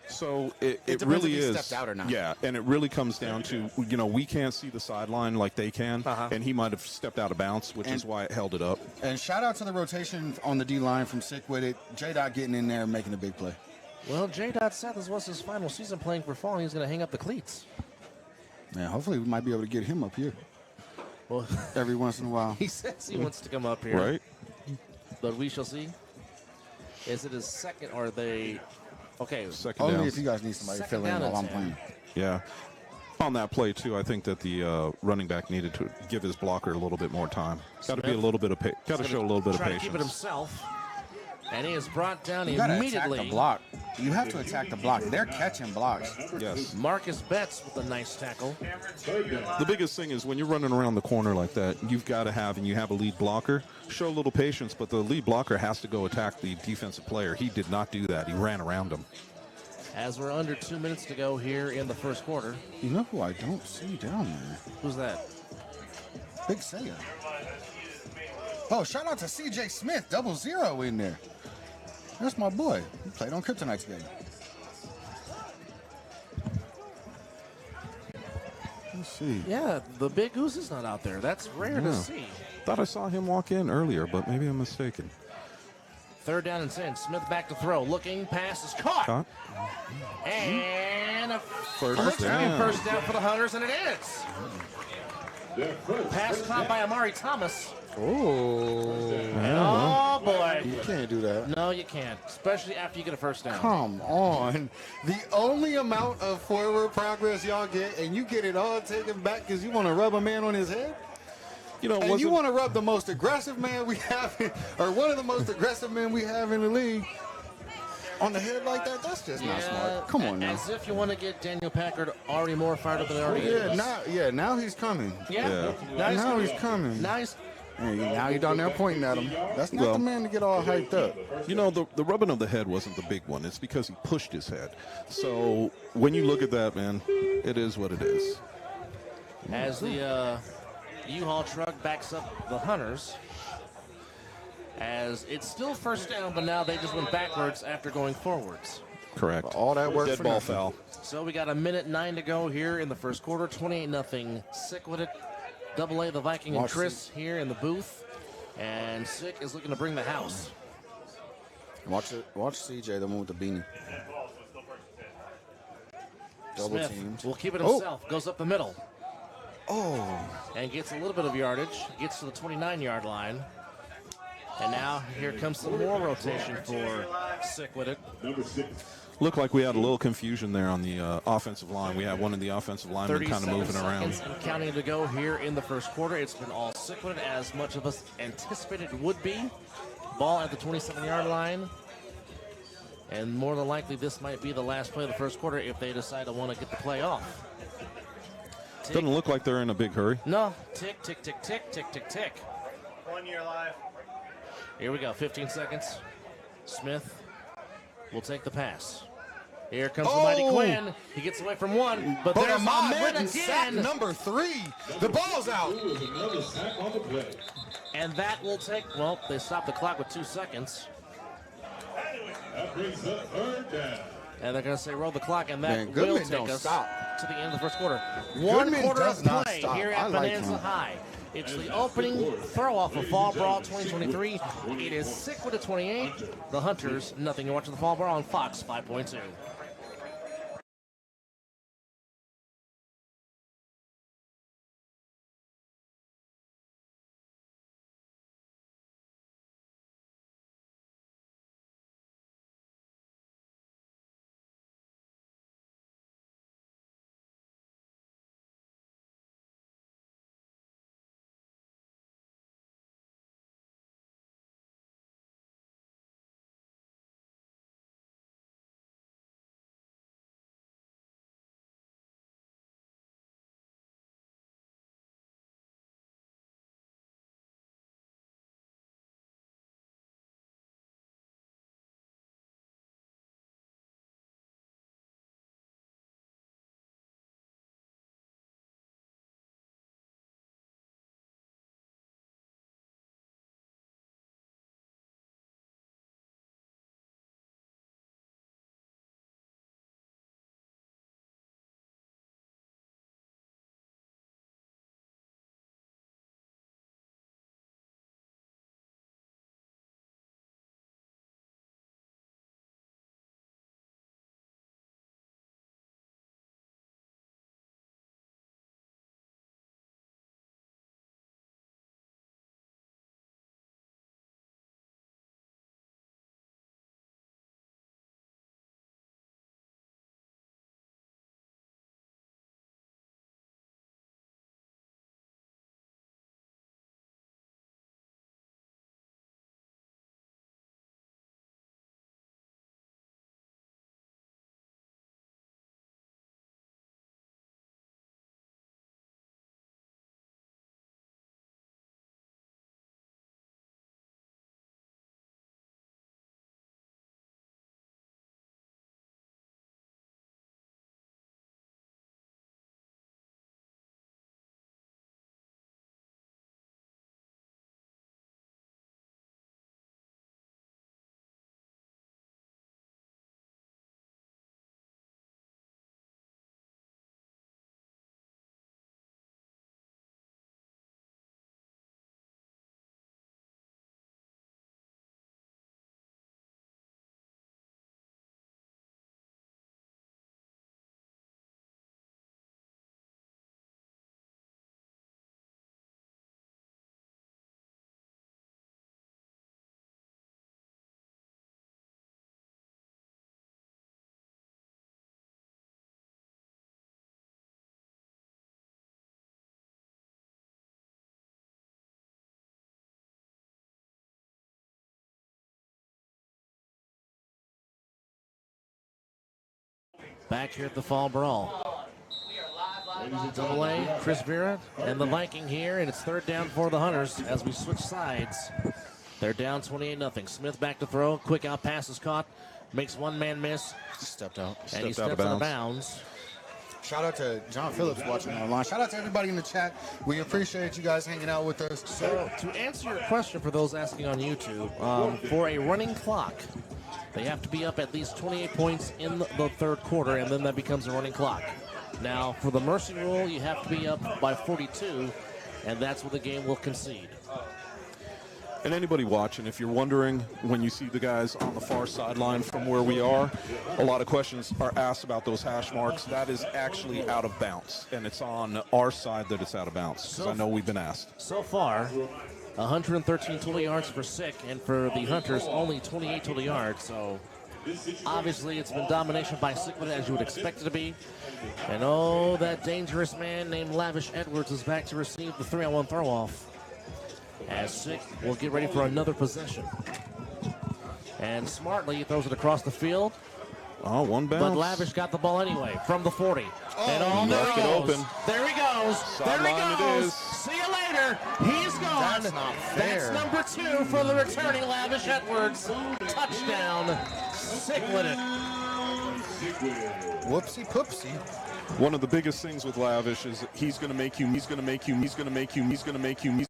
Speaker 2: So it
Speaker 1: depends
Speaker 2: really
Speaker 1: if he
Speaker 2: is.
Speaker 1: stepped out or not.
Speaker 2: Yeah, and it really comes down to, we can't see the sideline like they can, and he might have stepped out of bounds, which is why it held it up.
Speaker 1: And shout out to the rotation on the D-line from Sickwidit. J-Dot getting in there and making a big play.
Speaker 3: Well, J-Dot said this was his final season playing for Fall. He's going to hang up the cleats.
Speaker 1: Man, hopefully we might be able to get him up here
Speaker 3: Well,
Speaker 1: every once in a while.
Speaker 3: he says he wants to come up here.
Speaker 2: Right?
Speaker 3: But we shall see. Is it his second or they... Okay.
Speaker 2: Second
Speaker 1: Only
Speaker 2: down.
Speaker 1: if you guys need somebody to
Speaker 3: Second
Speaker 1: fill in
Speaker 3: down
Speaker 1: while
Speaker 3: and
Speaker 1: I'm
Speaker 3: 10.
Speaker 1: playing.
Speaker 2: Yeah. On that play, too, I think that the running back needed to give his blocker a little bit more time. Got to be a little bit of got to show a little bit of
Speaker 3: Try to keep it
Speaker 2: patience.
Speaker 3: himself. And he is brought down
Speaker 1: You gotta
Speaker 3: immediately.
Speaker 1: attack the block. You have to attack the block. They're catching blocks.
Speaker 2: Yes.
Speaker 3: Marcus Betts with a nice tackle.
Speaker 2: The biggest thing is when you're running around the corner like that, you've got to have, and you have a lead blocker, show a little patience, but the lead blocker has to go attack the defensive player. He did not do that. He ran around him.
Speaker 3: As we're under 2 minutes to go here in the first quarter.
Speaker 1: You know who I don't see down there?
Speaker 3: Who's that?
Speaker 1: Big Saya. Oh, shout out to CJ Smith, 00 in there. That's my boy. He played on Kryptonite today. Let's see.
Speaker 3: Yeah, the Big Goose is not out there. That's rare to see.
Speaker 2: Thought I saw him walk in earlier, but maybe I'm mistaken.
Speaker 3: 3rd down and 10. Smith back to throw. Looking. Pass is caught.
Speaker 2: Caught.
Speaker 3: And a
Speaker 2: First down.
Speaker 3: first down for the Hunters, and it is. Pass caught by Amari Thomas.
Speaker 1: Oh.
Speaker 3: And oh, boy.
Speaker 1: You can't do that.
Speaker 3: No, you can't, especially after you get a first down.
Speaker 1: Come on. The only amount of forward progress y'all get, and you get it all taken back because you want to rub a man on his head? And you want to rub the most aggressive man we have, or one of the most aggressive men we have in the league on the head like that? That's just not smart. Come on now.
Speaker 3: As if you want to get Daniel Packard already more fired up than he already is.
Speaker 1: Now he's coming.
Speaker 3: Yeah.
Speaker 1: Now he's coming.
Speaker 3: Now he's
Speaker 1: Hey, now you're down there pointing at him. That's not the man to get all hyped up.
Speaker 2: The rubbing of the head wasn't the big one. It's because he pushed his head. So when you look at that, man, it is what it is.
Speaker 3: as the U-Haul truck backs up the Hunters. As it's still first down, but now they just went backwards after going forwards.
Speaker 2: Correct.
Speaker 1: All that work
Speaker 2: Dead
Speaker 1: for
Speaker 2: ball
Speaker 1: nothing.
Speaker 2: foul.
Speaker 3: So we got a minute 9 to go here in the first quarter. 28-0. Sickwidit, Double A, the Viking, and Chris here in the booth. And Sick is looking to bring the house.
Speaker 1: Watch CJ, the one with the beanie. Double
Speaker 3: Smith
Speaker 1: teamed.
Speaker 3: will keep it himself. Goes up the middle.
Speaker 1: Oh.
Speaker 3: And gets a little bit of yardage. Gets to the 29-yard line. And now here comes some more rotation for Sickwidit.
Speaker 4: Number 6.
Speaker 2: Looked like we had a little confusion there on the offensive line. We had one of the offensive linemen kind of moving around.
Speaker 3: And counting to go here in the first quarter. It's been all Sickwidit, as much of us anticipated it would be. Ball at the 27-yard line. And more than likely, this might be the last play of the first quarter if they decide to want to get the play off. Tick.
Speaker 2: Doesn't look like they're in a big hurry.
Speaker 3: No. Tick, tick, tick, tick, tick, tick, tick.
Speaker 5: 1 year live.
Speaker 3: Here we go. 15 seconds. Smith will take the pass. Here comes the mighty Quinn. He gets away from one, but there's
Speaker 1: Ahmad
Speaker 3: Ahmed
Speaker 1: went and sacked
Speaker 3: again.
Speaker 1: number 3. The ball's out.
Speaker 4: Another sack on the play.
Speaker 3: And that will take, well, they stopped the clock with 2 seconds.
Speaker 4: That brings up third down.
Speaker 3: And they're going to say roll the clock, and that
Speaker 1: Man,
Speaker 3: will
Speaker 1: Goodman
Speaker 3: take
Speaker 1: don't
Speaker 3: us
Speaker 1: stop.
Speaker 3: to the end of the first quarter. One
Speaker 1: Goodman
Speaker 3: quarter
Speaker 1: does
Speaker 3: of
Speaker 1: not
Speaker 3: play
Speaker 1: stop.
Speaker 3: here
Speaker 1: I
Speaker 3: at
Speaker 1: like
Speaker 3: Bonanza
Speaker 1: him.
Speaker 3: High. It's the opening throw-off of Fall Brawl 2023. It is Sickwidit 28, the Hunters, nothing. You're watching the Fall Brawl on Fox 5.2. Back here at the Fall Brawl. Double A, Chris Vera, and the Viking here, and it's third down for the Hunters as we switch sides. They're down 28-0. Smith back to throw. Quick out pass is caught. Makes one man miss.
Speaker 1: Stepped out.
Speaker 3: And he steps out of bounds.
Speaker 1: Shout out to John Phillips watching online. Shout out to everybody in the chat. We appreciate you guys hanging out with us.
Speaker 3: So to answer your question for those asking on YouTube, for a running clock, they have to be up at least 28 points in the third quarter, and then that becomes a running clock. Now, for the mercy rule, you have to be up by 42, and that's what the game will concede.
Speaker 2: And anybody watching, if you're wondering, when you see the guys on the far sideline from where we are, a lot of questions are asked about those hash marks. That is actually out of bounds, and it's on our side that it's out of bounds, because I know we've been asked.
Speaker 3: So far, 113 total yards for Sick, and for the Hunters, only 28 total yards. So obviously it's been domination by Sickwidit, as you would expect it to be. And oh, that dangerous man named Lavish Edwards is back to receive the 3-on-1 throw-off, as Sick will get ready for another possession. And smartly, he throws it across the field.
Speaker 2: Oh, one bounce.
Speaker 3: But Lavish got the ball anyway from the 40. And oh, there
Speaker 2: left
Speaker 3: he
Speaker 2: it
Speaker 3: goes.
Speaker 2: open.
Speaker 3: There he goes.
Speaker 2: Sideline
Speaker 3: There he
Speaker 2: it
Speaker 3: goes.
Speaker 2: is.
Speaker 3: See you later. He's gone.
Speaker 1: That's not fair.
Speaker 3: That's number 2 for the returning Lavish Edwards. Touchdown, Sickwidit.
Speaker 1: Whoopsie poopsie.
Speaker 2: One of the biggest things with Lavish is he's going to make you, he's going to make you, he's going to make you, he's going to make you,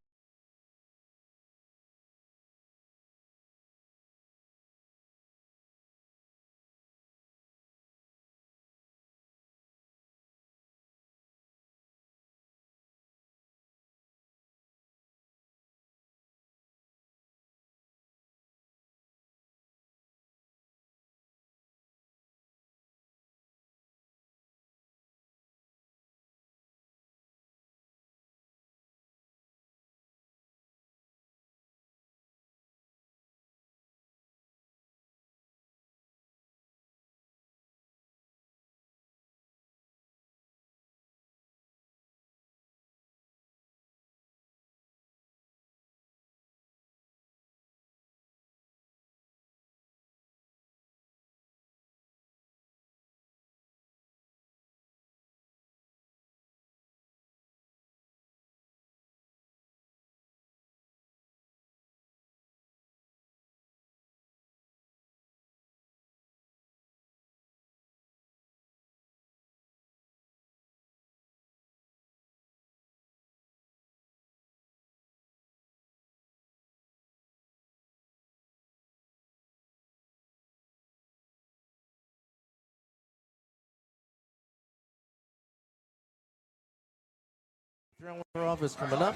Speaker 3: 3-on-1 throw-off is coming up.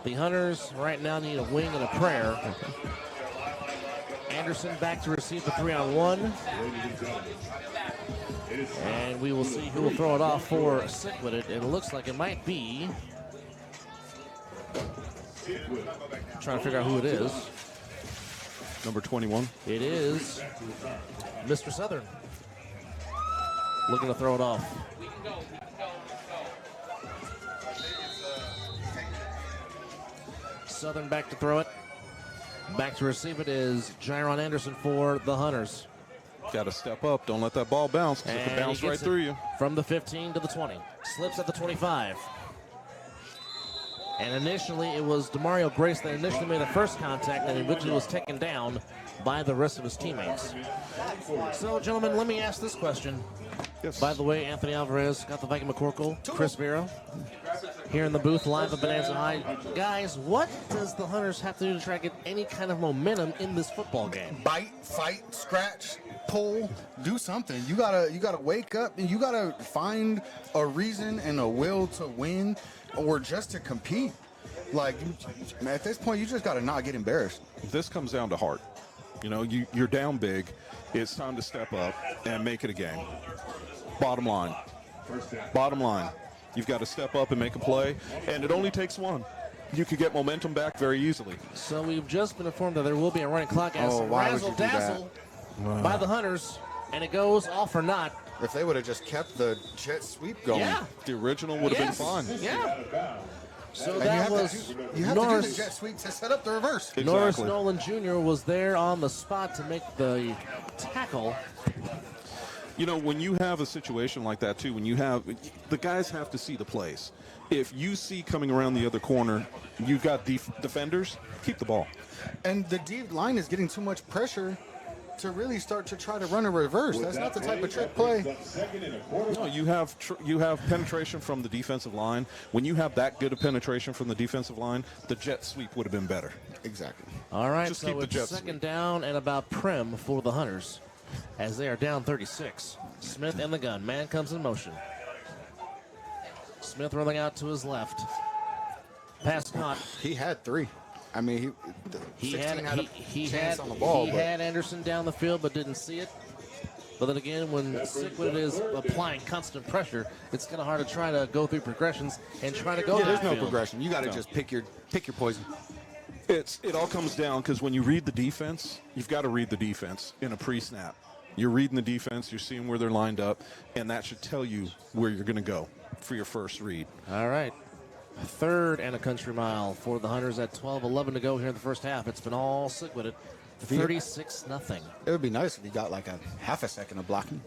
Speaker 3: The Hunters right now need a wing and a prayer. Anderson back to receive the 3-on-1. And we will see who will throw it off for Sickwidit. It looks like it might be. Trying to figure out who it is.
Speaker 2: Number 21.
Speaker 3: It is Mr. Southern. Looking to throw it off. Southern back to throw it. Back to receive it is Gyron Anderson for the Hunters.
Speaker 2: Got to step up. Don't let that ball bounce, because it can bounce right through you.
Speaker 3: From the 15 to the 20. Slips at the 25. And initially, it was DeMario Grace that initially made the first contact, and eventually was taken down by the rest of his teammates. So, gentlemen, let me ask this question.
Speaker 2: Yes.
Speaker 3: By the way, Anthony Alvarez, Scott the Viking McCorkle, Chris Vero, here in the booth live at Bonanza High. Guys, what does the Hunters have to do to try to get any kind of momentum in this football game?
Speaker 1: Bite, fight, scratch, pull, do something. You gotta wake up and you gotta find a reason and a will to win, or just to compete. Like, at this point, you just gotta not get embarrassed.
Speaker 2: This comes down to heart. You know, you're down big. It's time to step up and make it a game. Bottom line. You've got to step up and make a play, and it only takes one. You could get momentum back very easily.
Speaker 3: So we've just been informed that there will be a running clock as
Speaker 1: why would you do that?
Speaker 3: razzle-dazzle by the Hunters, and it goes off or not.
Speaker 1: If they would have just kept the jet sweep going.
Speaker 3: Yeah.
Speaker 2: The original would have been fine.
Speaker 3: Yeah. So
Speaker 1: And
Speaker 3: that
Speaker 1: you have,
Speaker 3: was
Speaker 1: to, you have to do the jet sweep to set up the reverse.
Speaker 3: Norris
Speaker 2: Exactly.
Speaker 3: Nolan Jr. was there on the spot to make the tackle.
Speaker 2: You know, when you have a situation like that, too, when you have the guys have to see the plays. If you see coming around the other corner, you've got defenders, keep the ball.
Speaker 1: And the deep line is getting too much pressure to really start to try to run a reverse. That's not the type of trick play.
Speaker 2: No, you have penetration from the defensive line. When you have that good of penetration from the defensive line, the jet sweep would have been better.
Speaker 1: Exactly.
Speaker 3: All right,
Speaker 2: Just
Speaker 3: so
Speaker 2: keep the
Speaker 3: it's
Speaker 2: jet
Speaker 3: second
Speaker 2: sweep.
Speaker 3: down and about prim for the Hunters as they are down 36. Smith in the gun. Man comes in motion. Smith rolling out to his left. Pass caught.
Speaker 1: He had 3. I mean,
Speaker 3: He
Speaker 1: 16
Speaker 3: had
Speaker 1: had a chance on the ball.
Speaker 3: He
Speaker 1: but
Speaker 3: had Anderson down the field but didn't see it. But then again, when Sickwidit is applying constant pressure, it's kind of hard to try to go through progressions and try to go
Speaker 1: there's no
Speaker 3: downfield.
Speaker 1: progression. You got to just pick your poison.
Speaker 2: It all comes down because when you read the defense, you've got to read the defense in a pre-snap. You're reading the defense, you're seeing where they're lined up, and that should tell you where you're going to go for your first read.
Speaker 3: All right. Third and a country mile for the Hunters at 12-11 to go here in the first half. It's been all Sickwidit. 36-0.
Speaker 1: It would be nice if you got like a half a second of blocking.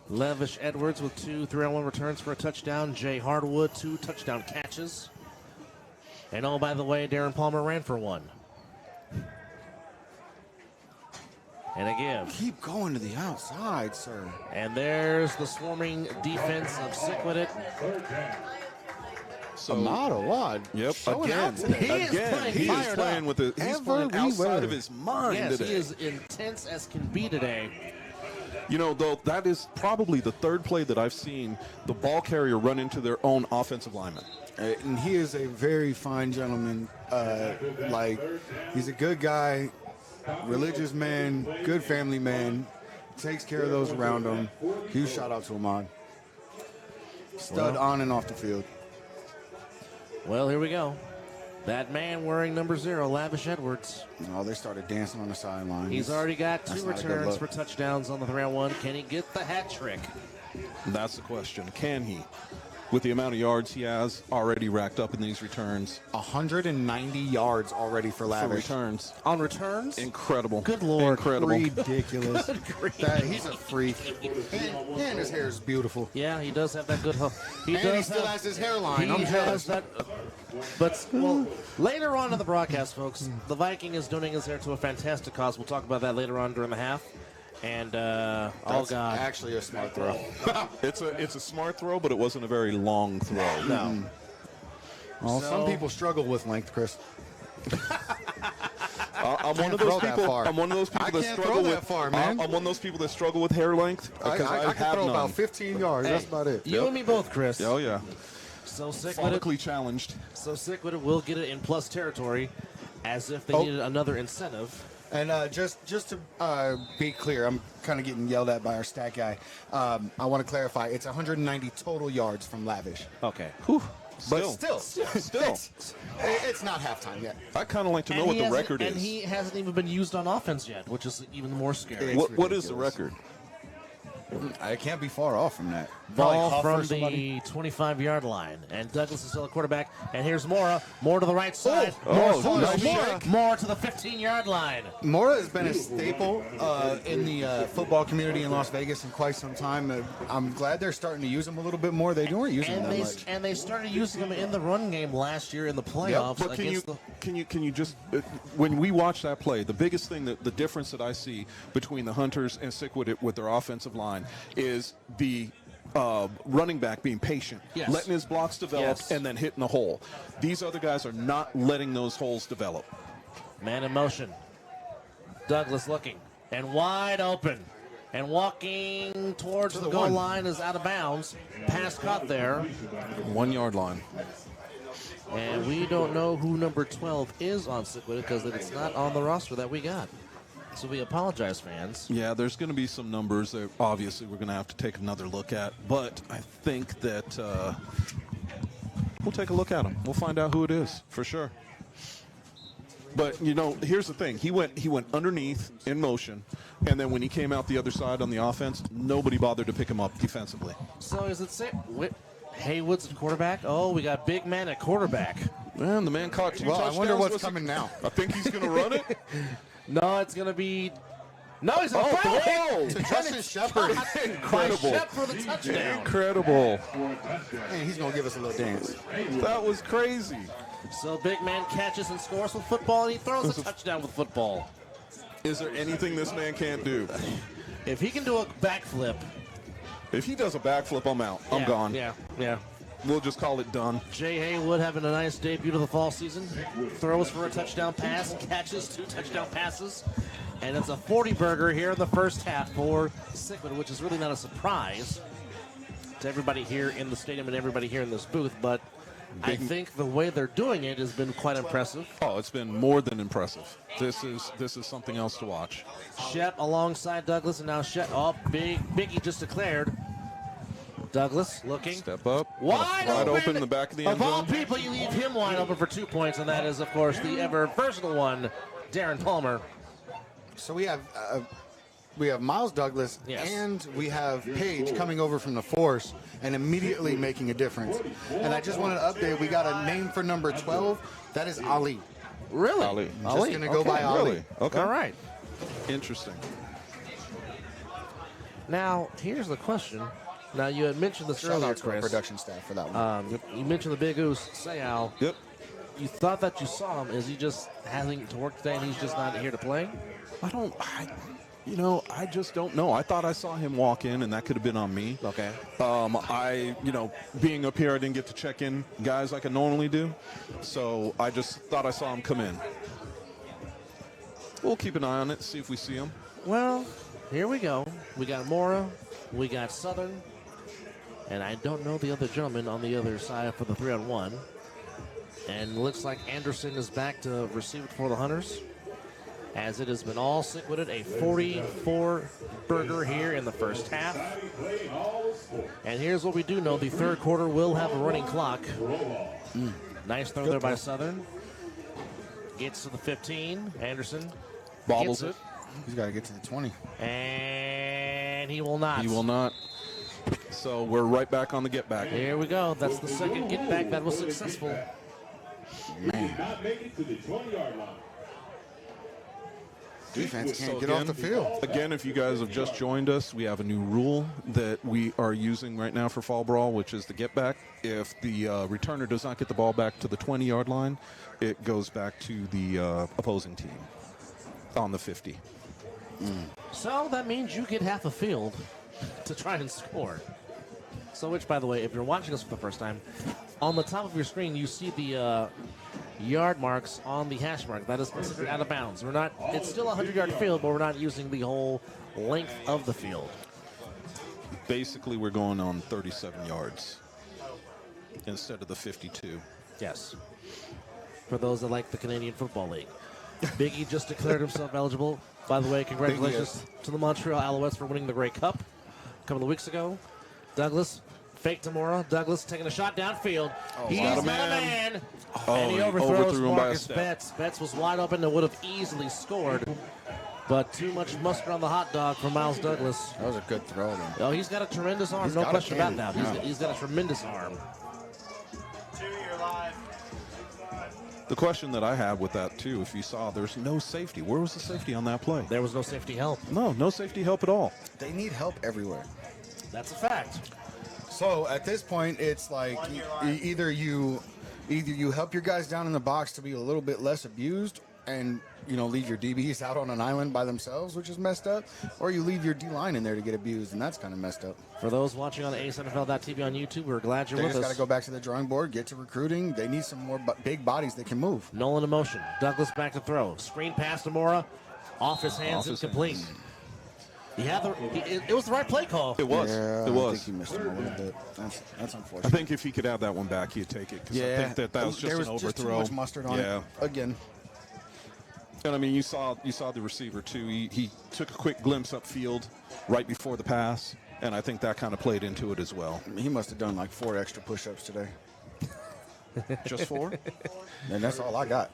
Speaker 3: Levish Edwards with 2 3-on-1 returns for a touchdown. Jay Hardwood, 2 touchdown catches. And oh, by the way, Darren Palmer ran for 1. And a give.
Speaker 1: Keep going to the outside, sir.
Speaker 3: And there's the swarming defense of Sickwidit.
Speaker 2: So,
Speaker 1: Ahmad Awad.
Speaker 2: yep,
Speaker 1: showing
Speaker 2: again,
Speaker 1: out today.
Speaker 3: He is playing
Speaker 2: he is
Speaker 3: fired
Speaker 2: playing
Speaker 3: up.
Speaker 2: with the he's playing outside
Speaker 1: Everywhere.
Speaker 2: of his mind
Speaker 3: Yes,
Speaker 2: today.
Speaker 3: he is intense as can be today.
Speaker 2: You know, though, that is probably the third play that I've seen the ball carrier run into their own offensive lineman.
Speaker 1: And he is a very fine gentleman. He's a good guy, religious man, good family man, takes care of those around him. Huge shout out to Ahmad. Stud on and off the field.
Speaker 3: Well, here we go. That man wearing number 0, Lavish Edwards.
Speaker 1: Oh, they started dancing on the sideline.
Speaker 3: He's already got 2
Speaker 1: That's not a good
Speaker 3: returns
Speaker 1: look.
Speaker 3: for touchdowns on the 3-on-1. Can he get the hat trick?
Speaker 2: That's the question. Can he? With the amount of yards he has already racked up in these returns.
Speaker 1: 190 yards already for
Speaker 2: For
Speaker 1: Lavish.
Speaker 2: returns.
Speaker 3: On returns?
Speaker 2: Incredible.
Speaker 3: Good Lord.
Speaker 2: Incredible.
Speaker 1: Ridiculous. He's a freak. And his hair is beautiful.
Speaker 3: Yeah, he does have that good hook. He
Speaker 1: And he
Speaker 3: does
Speaker 1: still
Speaker 3: have,
Speaker 1: has his hairline.
Speaker 3: he
Speaker 1: I'm
Speaker 3: has
Speaker 1: jealous.
Speaker 3: that. But, well, later on in the broadcast, folks, the Viking is donating his hair to a fantastic cause. We'll talk about that later on during the half. And, oh,
Speaker 1: That's
Speaker 3: God.
Speaker 1: actually a smart throw.
Speaker 2: It's a smart throw, but it wasn't a very long throw.
Speaker 3: No.
Speaker 1: Well,
Speaker 3: So-
Speaker 1: some people struggle with length, Chris.
Speaker 2: I'm one of
Speaker 1: throw
Speaker 2: those
Speaker 1: that
Speaker 2: people.
Speaker 1: far.
Speaker 2: I'm one of those people
Speaker 1: I
Speaker 2: that
Speaker 1: can't
Speaker 2: struggle
Speaker 1: throw that
Speaker 2: with.
Speaker 1: far, man.
Speaker 2: I'm one of those people that struggle with hair length
Speaker 1: I
Speaker 2: because I,
Speaker 1: can
Speaker 2: have
Speaker 1: throw
Speaker 2: none.
Speaker 1: about 15 yards. That's about it.
Speaker 3: You and me both, Chris.
Speaker 2: Oh yeah.
Speaker 3: So Sickwidit,
Speaker 2: Phonically challenged.
Speaker 3: Sickwidit will get it in plus territory, as if they needed another incentive.
Speaker 1: And just to be clear, I'm kind of getting yelled at by our stat guy. I want to clarify, it's 190 total yards from Lavish.
Speaker 3: Okay.
Speaker 2: Whew.
Speaker 1: But
Speaker 2: Still.
Speaker 1: still, it's not halftime yet.
Speaker 2: I kind of like to know what the record is.
Speaker 3: And he hasn't even been used on offense yet, which is even more scary.
Speaker 2: What is the record?
Speaker 1: I can't be far off from that.
Speaker 3: Ball from the 25-yard line. And Douglas is still a quarterback. And here's Mora. More to the right side. More to the 15-yard line.
Speaker 1: Mora has been a staple in the football community in Las Vegas in quite some time. I'm glad they're starting to use him a little bit more. They weren't using him that much.
Speaker 3: And they started using him in the run game last year in the playoffs.
Speaker 2: But can you just when we watch that play, the biggest thing the difference that I see between the Hunters and Sickwidit with their offensive line is the running back being patient, letting his blocks develop, and then hitting the hole. These other guys are not letting those holes develop.
Speaker 3: Man in motion. Douglas looking and wide open. And walking towards the goal line is out of bounds. Pass caught there.
Speaker 2: 1 yard line.
Speaker 3: And we don't know who number 12 is on Sickwidit because it's not on the roster that we got. So we apologize, fans.
Speaker 2: Yeah, there's going to be some numbers that obviously we're going to have to take another look at. But I think that we'll take a look at them. We'll find out who it is for sure. But, here's the thing. He went underneath in motion, and then when he came out the other side on the offense, nobody bothered to pick him up defensively.
Speaker 3: So is it Haywood's at quarterback? Oh, we got big man at quarterback.
Speaker 2: Man, the man caught two touchdowns.
Speaker 1: I wonder what's coming now.
Speaker 2: I think he's going to run it.
Speaker 3: No, it's going to be... No, he's going to throw it!
Speaker 1: To Justin Shepard.
Speaker 2: Incredible.
Speaker 3: Shep for the touchdown.
Speaker 2: Incredible.
Speaker 1: Man, he's going to give us a little dance.
Speaker 2: That was crazy.
Speaker 3: So big man catches and scores with football, and he throws a touchdown with football.
Speaker 2: Is there anything this man can't do?
Speaker 3: If he can do a backflip...
Speaker 2: If he does a backflip, I'm out. I'm gone.
Speaker 3: Yeah.
Speaker 2: We'll just call it done.
Speaker 3: Jay Haywood having a nice debut to the fall season. Throws for a touchdown pass, catches 2 touchdown passes. And it's a 40-burger here in the first half for Sickwidit, which is really not a surprise to everybody here in the stadium and everybody here in this booth. But I think the way they're doing it has been quite impressive.
Speaker 2: Oh, it's been more than impressive. This is something else to watch.
Speaker 3: Shep alongside Douglas, and now Shep. Oh, Biggie just declared. Douglas looking.
Speaker 2: Step up.
Speaker 3: Wide
Speaker 2: open in the back of the end
Speaker 3: zone. Of all
Speaker 2: zone.
Speaker 3: people, you leave him wide open for 2 points, and that is, of course, the ever versatile one, Darren Palmer.
Speaker 1: So we have Miles Douglas and we have Paige coming over from the force and immediately making a difference. And I just wanted to update, we got a name for number 12. That is Ali.
Speaker 3: Really?
Speaker 2: Ali.
Speaker 1: Just going to go by Ali.
Speaker 2: Really? Okay.
Speaker 3: All right.
Speaker 2: Interesting.
Speaker 3: Now, here's the question. Now, you had mentioned this
Speaker 1: Shout
Speaker 3: earlier,
Speaker 1: out to our
Speaker 3: Chris.
Speaker 1: production staff for that one.
Speaker 3: You mentioned the Big Oos, Sayal.
Speaker 2: Yep.
Speaker 3: You thought that you saw him. Is he just having to work today and he's just not here to play?
Speaker 2: I just don't know. I thought I saw him walk in, and that could have been on me.
Speaker 3: Okay.
Speaker 2: Being up here, I didn't get to check in guys like I normally do, so I just thought I saw him come in. We'll keep an eye on it, see if we see him.
Speaker 3: Well, here we go. We got Mora, we got Southern, and I don't know the other gentleman on the other side for the 3-on-1. And looks like Anderson is back to receive it for the Hunters, as it has been all Sickwidit, a 44-burger here in the first half. And here's what we do know. The third quarter will have a running clock. Nice throw there by Southern. Gets to the 15. Anderson
Speaker 2: Bobbles it.
Speaker 1: He's got to get to the 20.
Speaker 3: And he will not.
Speaker 2: He will not. So we're right back on the get back.
Speaker 3: Here we go. That's the second get back that was successful.
Speaker 4: Did not make it to the 20-yard line.
Speaker 1: Defense can't get off the field.
Speaker 2: Again, if you guys have just joined us, we have a new rule that we are using right now for Fall Brawl, which is the get back. If the returner does not get the ball back to the 20-yard line, it goes back to the opposing team on the 50.
Speaker 3: So that means you get half a field to try and score. So which, by the way, if you're watching us for the first time, on the top of your screen, you see the yard marks on the hash mark. That is considered out of bounds. We're not. It's still a 100-yard field, but we're not using the whole length of the field.
Speaker 2: Basically, we're going on 37 yards. instead of the 52.
Speaker 3: Yes. For those that like the Canadian Football League. Biggie just declared himself eligible. By the way, congratulations to the Montreal Alouettes for winning the Grey Cup a couple of weeks ago. Douglas, fake Tamura. Douglas taking a shot downfield. He's
Speaker 2: got a
Speaker 3: got a
Speaker 2: man.
Speaker 3: man.
Speaker 2: Oh,
Speaker 3: and he
Speaker 2: he
Speaker 3: overthrows
Speaker 2: overthrew him by a
Speaker 3: Marcus
Speaker 2: step.
Speaker 3: Betts. Betts was wide open and would have easily scored. But too much mustard on the hot dog for Miles Douglas.
Speaker 1: That was a good throw, man.
Speaker 3: Oh, he's got a tremendous arm.
Speaker 1: He's
Speaker 3: No
Speaker 1: got a
Speaker 3: question about
Speaker 1: cannon.
Speaker 3: that.
Speaker 1: Yeah.
Speaker 3: He's got a tremendous arm.
Speaker 2: The question that I have with that, too, if you saw, there's no safety. Where was the safety on that play?
Speaker 3: There was no safety help.
Speaker 2: No safety help at all.
Speaker 1: They need help everywhere.
Speaker 3: That's a fact.
Speaker 1: So at this point, it's like either you help your guys down in the box to be a little bit less abused, and leave your DBs out on an island by themselves, which is messed up, or you leave your D line in there to get abused, and that's kind of messed up.
Speaker 3: For those watching on A7FL.TV on YouTube, we're glad you're
Speaker 1: They
Speaker 3: with
Speaker 1: just got
Speaker 3: us.
Speaker 1: to go back to the drawing board, get to recruiting. They need some more big bodies that can move.
Speaker 3: Nolan in motion. Douglas back to throw. Screen pass to Mora. Off his hands,
Speaker 2: Off his
Speaker 3: incomplete.
Speaker 2: hands.
Speaker 3: He had it was the right play call.
Speaker 2: It was.
Speaker 1: Yeah,
Speaker 2: it
Speaker 1: I
Speaker 2: was.
Speaker 1: think he missed him a little bit. That's
Speaker 2: I
Speaker 1: unfortunate.
Speaker 2: think if he could have that one back, he'd take it. 'Cause I think that was just
Speaker 1: there
Speaker 2: an
Speaker 1: was
Speaker 2: overthrow.
Speaker 1: too much mustard on it. Again.
Speaker 2: And I mean, you saw the receiver too. He took a quick glimpse upfield right before the pass, and I think that kind of played into it as well.
Speaker 1: He must have done like 4 extra push-ups today.
Speaker 2: Just 4?
Speaker 1: And that's all I got.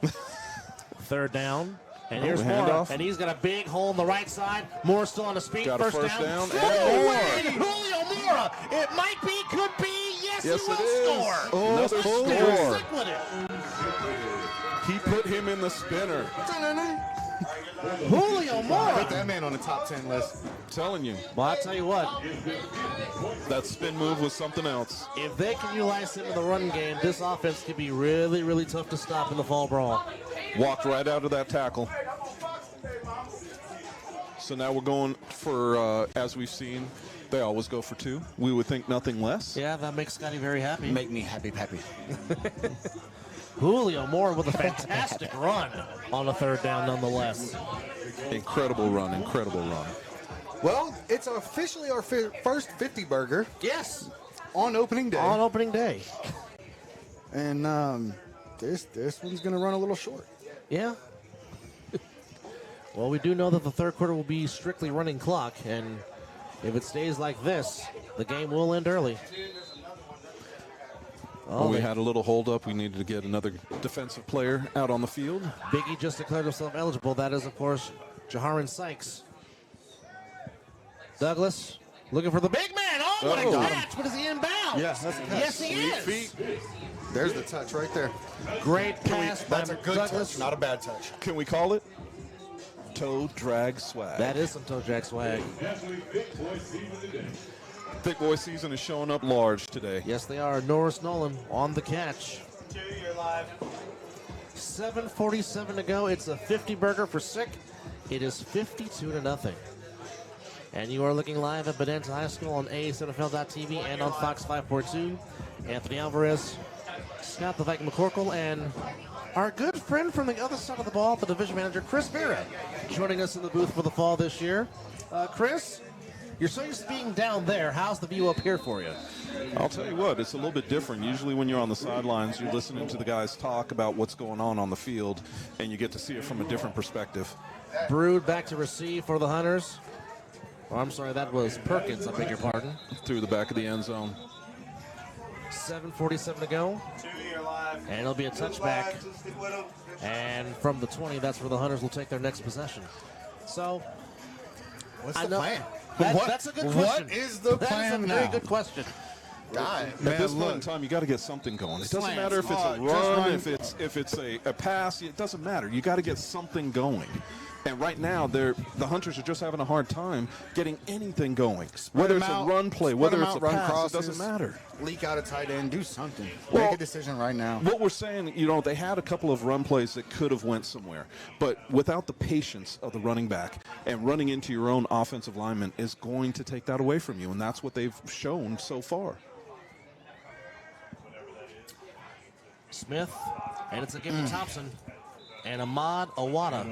Speaker 3: Third down. And here's
Speaker 2: handoff.
Speaker 3: Moore. And he's got a big hole in the right side. Moore still on his feet.
Speaker 2: Got a
Speaker 3: First
Speaker 2: first down,
Speaker 3: Throw
Speaker 2: and
Speaker 3: away, Julio Mora. It might be, could be. Yes,
Speaker 2: Yes,
Speaker 3: he will
Speaker 2: it is.
Speaker 3: score.
Speaker 2: Oh, another
Speaker 3: Touchdown,
Speaker 2: score.
Speaker 3: Sickwidit.
Speaker 2: He put him in the spinner.
Speaker 3: Julio Mora.
Speaker 1: Put that man on the top 10 list.
Speaker 2: I'm telling you,
Speaker 3: Well, I'll tell you what.
Speaker 2: that spin move was something else.
Speaker 3: If they can utilize him in the run game, this offense could be really, really tough to stop in the fall brawl.
Speaker 2: Walked right out of that tackle. So now we're going for, as we've seen, they always go for 2. We would think nothing less.
Speaker 3: Yeah, that makes Scotty very happy.
Speaker 1: Make me happy.
Speaker 3: Julio Moore with a fantastic run on the third down nonetheless.
Speaker 2: Incredible run.
Speaker 1: Well, it's officially our first 50 burger
Speaker 3: Yes,
Speaker 1: on opening day.
Speaker 3: on opening day.
Speaker 1: And this one's going to run a little short.
Speaker 3: Yeah. Well, we do know that the third quarter will be strictly running clock, and if it stays like this, the game will end early.
Speaker 2: Well, we had a little hold up. We needed to get another defensive player out on the field.
Speaker 3: Biggie just declared himself eligible. That is, of course, Jaharin Sykes. Douglas looking for the big man. Oh, what
Speaker 2: Oh.
Speaker 3: a catch! But is he inbound?
Speaker 1: Yes, that's a catch.
Speaker 3: Yes, he is.
Speaker 2: Feet.
Speaker 1: There's the touch right there.
Speaker 3: Great pass by
Speaker 1: That's a good
Speaker 3: Douglas.
Speaker 1: touch, not a bad touch.
Speaker 2: Can we call it toe drag swag?
Speaker 3: That is some toe jack swag.
Speaker 2: Thick boy season is showing up large today.
Speaker 3: Yes, they are. Norris Nolan on the catch. 7:47 to go. It's a 50 burger for Sick. It is 52-0. And you are looking live at Benenta High School on A7FL.TV and on Fox 542. Anthony Alvarez, Scott the Viking McCorkle, and our good friend from the other side of the ball, the division manager, Chris Vera, joining us in the booth for the fall this year. Chris, you're so used to being down there. How's the view up here for you?
Speaker 2: I'll tell you what, it's a little bit different. Usually when you're on the sidelines, you're listening to the guys talk about what's going on the field, and you get to see it from a different perspective.
Speaker 3: Brood back to receive for the Hunters. Oh, I'm sorry, that was Perkins, I beg your pardon.
Speaker 2: Through the back of the end zone.
Speaker 3: 7:47 to go. And it'll be a touchback. And from the 20, that's where the Hunters will take their next possession. So,
Speaker 1: What's
Speaker 3: I
Speaker 1: the
Speaker 3: know-
Speaker 1: plan?
Speaker 3: that's a good question.
Speaker 1: What is the plan
Speaker 3: That is a
Speaker 1: now?
Speaker 3: very good question.
Speaker 1: God,
Speaker 2: At
Speaker 1: man,
Speaker 2: this point in
Speaker 1: look.
Speaker 2: time, you got to get something going. It doesn't
Speaker 1: Slants,
Speaker 2: matter if it's a
Speaker 1: just
Speaker 2: run,
Speaker 1: run.
Speaker 2: if it's a pass. It doesn't matter. You got to get something going. And right now, the Hunters are just having a hard time getting anything going. Whether
Speaker 1: them
Speaker 2: it's a
Speaker 1: out,
Speaker 2: run play,
Speaker 1: spread
Speaker 2: whether
Speaker 1: them
Speaker 2: it's a
Speaker 1: out, run
Speaker 2: pass,
Speaker 1: crosses,
Speaker 2: it doesn't matter.
Speaker 1: Leak out a tight end, do something.
Speaker 2: Well,
Speaker 1: Make a decision right now.
Speaker 2: What we're saying, they had a couple of run plays that could have went somewhere, but without the patience of the running back and running into your own offensive lineman is going to take that away from you, and that's what they've shown so far.
Speaker 3: Smith, and it's a give to Thompson. And Ahmad Awada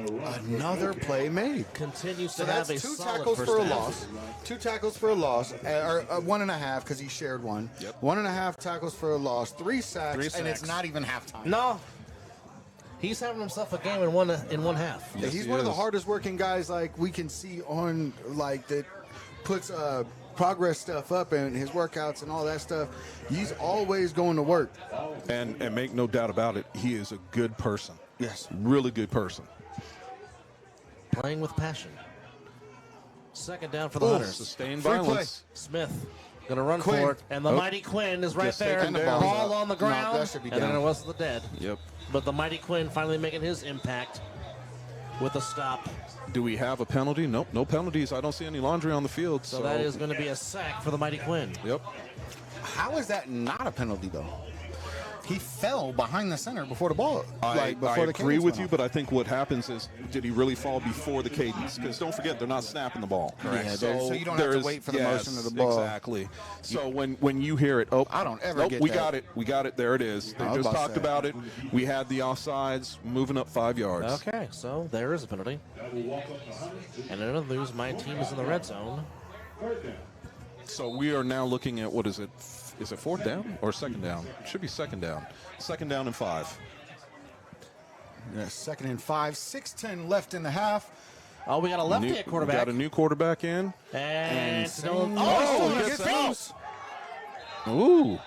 Speaker 1: Another play made.
Speaker 3: continues
Speaker 1: So
Speaker 3: to have
Speaker 1: that's
Speaker 3: a
Speaker 1: 2
Speaker 3: solid
Speaker 1: tackles
Speaker 3: first
Speaker 1: for a
Speaker 3: half.
Speaker 1: loss. 2 tackles for a loss, or 1.5 because he shared one.
Speaker 2: Yep.
Speaker 1: 1.5 tackles for a loss, 3 sacks,
Speaker 2: 3
Speaker 1: and it's
Speaker 2: sacks.
Speaker 1: not even halftime.
Speaker 3: No. He's having himself a game in one half.
Speaker 1: Yeah,
Speaker 2: Yes,
Speaker 1: he's
Speaker 2: he
Speaker 1: one of the
Speaker 2: is.
Speaker 1: hardest working guys like we can see on like that puts progress stuff up and his workouts and all that stuff. He's always going to work.
Speaker 2: And make no doubt about it, he is a good person.
Speaker 1: Yes.
Speaker 2: Really good person.
Speaker 3: Playing with passion. Second down for the
Speaker 1: Ooh,
Speaker 3: Hunters.
Speaker 2: Sustained
Speaker 1: Free
Speaker 2: violence.
Speaker 3: Smith going to run
Speaker 1: Quinn.
Speaker 3: for it. And the
Speaker 2: Oh.
Speaker 3: mighty Quinn is right
Speaker 2: Just
Speaker 3: there.
Speaker 2: taken
Speaker 1: down.
Speaker 3: Ball on the
Speaker 1: No,
Speaker 3: ground.
Speaker 1: that should be
Speaker 3: and then
Speaker 1: down.
Speaker 3: it was the dead.
Speaker 2: Yep.
Speaker 3: But the mighty Quinn finally making his impact with a stop.
Speaker 2: Do we have a penalty? Nope, no penalties. I don't see any laundry on the field.
Speaker 3: So that is going to be a sack for the mighty Quinn.
Speaker 2: Yep.
Speaker 1: How is that not a penalty though? He fell behind the center before the ball.
Speaker 2: I
Speaker 1: before the
Speaker 2: agree
Speaker 1: cadence
Speaker 2: with
Speaker 1: went
Speaker 2: you,
Speaker 1: off.
Speaker 2: but I think what happens is, did he really fall before the cadence? Because don't forget, they're not snapping the ball.
Speaker 1: Correct. Yeah, so you don't have to
Speaker 2: there's-
Speaker 1: wait for the
Speaker 2: yes,
Speaker 1: motion of the ball.
Speaker 2: Exactly. So when you hear it,
Speaker 1: I don't ever
Speaker 2: nope,
Speaker 1: get
Speaker 2: we
Speaker 1: that.
Speaker 2: got it. We got it. There it is. They
Speaker 1: I was
Speaker 2: just
Speaker 1: about to
Speaker 2: talked
Speaker 1: say.
Speaker 2: about it. We had the offsides, moving up 5 yards.
Speaker 3: Okay, so there is a penalty. And in other news, my team is in the red zone.
Speaker 2: So we are now looking at, what is it? Is it 4th down or 2nd down? It should be 2nd down. 2nd down and 5.
Speaker 1: Yeah, 2nd and 5, 6:10 left in the half.
Speaker 3: Oh, we got a lefty at quarterback.
Speaker 2: Got a new quarterback in.
Speaker 3: And
Speaker 1: Same-
Speaker 3: oh,
Speaker 1: he
Speaker 3: he
Speaker 1: gets
Speaker 3: gets
Speaker 1: out.
Speaker 2: Ooh.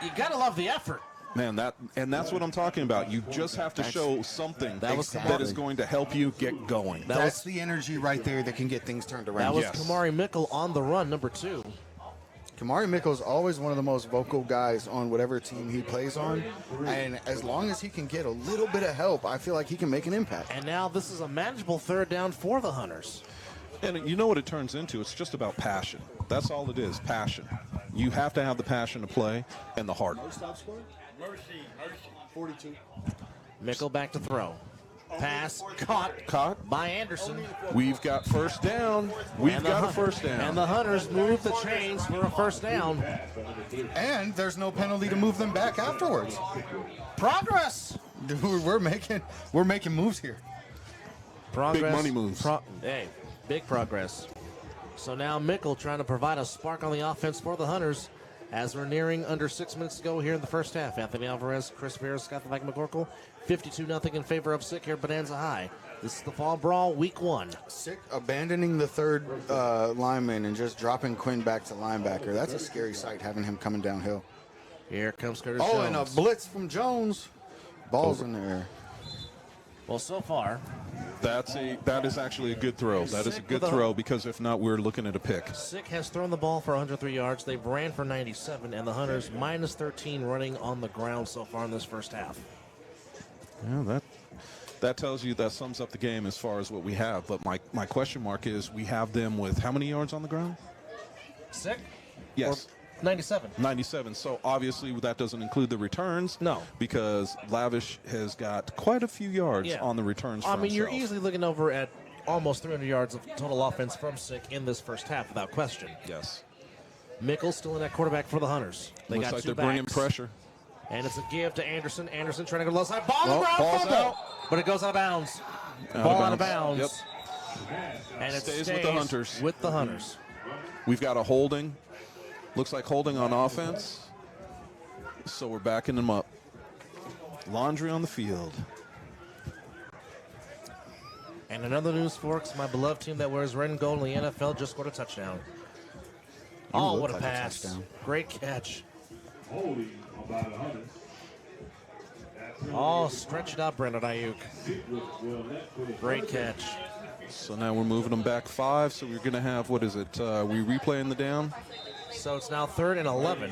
Speaker 3: You gotta love the effort.
Speaker 2: Man, that's what I'm talking about. You just have to show something
Speaker 3: That was
Speaker 2: that is going to help you get going.
Speaker 1: That's the energy right there that can get things turned around.
Speaker 3: That was
Speaker 2: Yes.
Speaker 3: Kamari Mickle on the run, number 2.
Speaker 1: Kamari Mickle's always one of the most vocal guys on whatever team he plays on. And as long as he can get a little bit of help, I feel like he can make an impact.
Speaker 3: And now this is a manageable 3rd down for the Hunters.
Speaker 2: And you know what it turns into? It's just about passion. That's all it is, passion. You have to have the passion to play and the heart.
Speaker 3: Mickle back to throw. Pass caught by Anderson.
Speaker 2: We've got first down. We've
Speaker 3: And the
Speaker 2: got a
Speaker 3: Hun-
Speaker 2: first down.
Speaker 3: And the Hunters move the chains for a first down.
Speaker 1: And there's no penalty to move them back afterwards.
Speaker 3: Progress.
Speaker 1: Dude, we're making moves here.
Speaker 3: Progress.
Speaker 2: Big money moves.
Speaker 3: Hey, big progress. So now Mickle trying to provide a spark on the offense for the Hunters as we're nearing under 6 minutes to go here in the first half. Anthony Alvarez, Chris Vera, Scott the McCorkle, 52-0 in favor of Sick here, Bonanza High. This is the Fall Brawl, Week 1.
Speaker 1: Sick abandoning the 3rd lineman and just dropping Quinn back to linebacker. That's a scary sight, having him coming downhill.
Speaker 3: Here comes Curtis
Speaker 1: Oh,
Speaker 3: Jones.
Speaker 1: and a blitz from Jones. Ball's in there.
Speaker 3: Well, so far,
Speaker 2: That is actually a good throw. That is a
Speaker 3: Sick
Speaker 2: good
Speaker 3: with a-
Speaker 2: throw because if not, we're looking at a pick.
Speaker 3: Sick has thrown the ball for 103 yards. They've ran for 97, and the Hunters minus 13 running on the ground so far in this first half.
Speaker 2: Yeah, that tells you, that sums up the game as far as what we have. But my question mark is, we have them with how many yards on the ground?
Speaker 3: Sick?
Speaker 2: Yes.
Speaker 3: 97.
Speaker 2: 97. So obviously that doesn't include the returns.
Speaker 3: No.
Speaker 2: Because Lavish has got quite a few yards
Speaker 3: Yeah.
Speaker 2: on the returns.
Speaker 3: I
Speaker 2: for
Speaker 3: mean, you're
Speaker 2: himself.
Speaker 3: easily looking over at almost 300 yards of total offense from Sick in this first half, without question.
Speaker 2: Yes.
Speaker 3: Mickle still in that quarterback for the Hunters. They
Speaker 2: Looks
Speaker 3: got
Speaker 2: like
Speaker 3: two
Speaker 2: they're bringing
Speaker 3: backs.
Speaker 2: pressure.
Speaker 3: And it's a give to Anderson. Anderson trying to go to the left side. Ball on the
Speaker 2: Oh,
Speaker 3: ground,
Speaker 2: ball's
Speaker 3: fumble.
Speaker 2: out.
Speaker 3: But it goes out of bounds.
Speaker 2: Out
Speaker 3: Ball
Speaker 2: of
Speaker 3: out of
Speaker 2: bounds.
Speaker 3: bounds. And it
Speaker 2: Stays with the Hunters.
Speaker 3: With the Hunters.
Speaker 2: We've got a holding. Looks like holding on offense. So we're backing them up. Laundry on the field.
Speaker 3: And another news, folks, my beloved team that wears red and gold in the NFL just scored a touchdown. Oh,
Speaker 1: look
Speaker 3: what a
Speaker 1: like a
Speaker 3: pass.
Speaker 1: touchdown.
Speaker 3: Great catch.
Speaker 4: Holding about 100.
Speaker 3: Oh, stretch it out, Brandon Ayuk. Great catch.
Speaker 2: So now we're moving them back 5. So we're going to have, what is it? We replaying the down?
Speaker 3: So it's now 3rd and 11.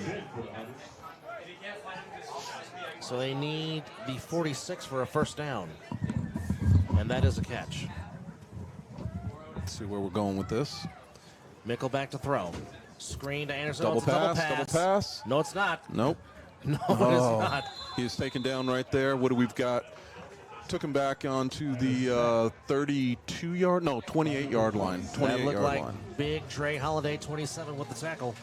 Speaker 3: So they need the 46 for a first down. And that is a catch.
Speaker 2: Let's see where we're going with this.
Speaker 3: Mickle back to throw. Screen to Anderson.
Speaker 2: Double
Speaker 3: Oh, it's a
Speaker 2: pass, double pass.
Speaker 3: No, it's not.
Speaker 2: Nope.
Speaker 3: No, it is
Speaker 2: Oh.
Speaker 3: not.
Speaker 2: He's taken down right there. What do we've got? Took him back onto the 32-yard, no, 28-yard line.
Speaker 3: That
Speaker 2: 28-yard
Speaker 3: looked like
Speaker 2: line.
Speaker 3: big Trey Holiday, 27 with the tackle.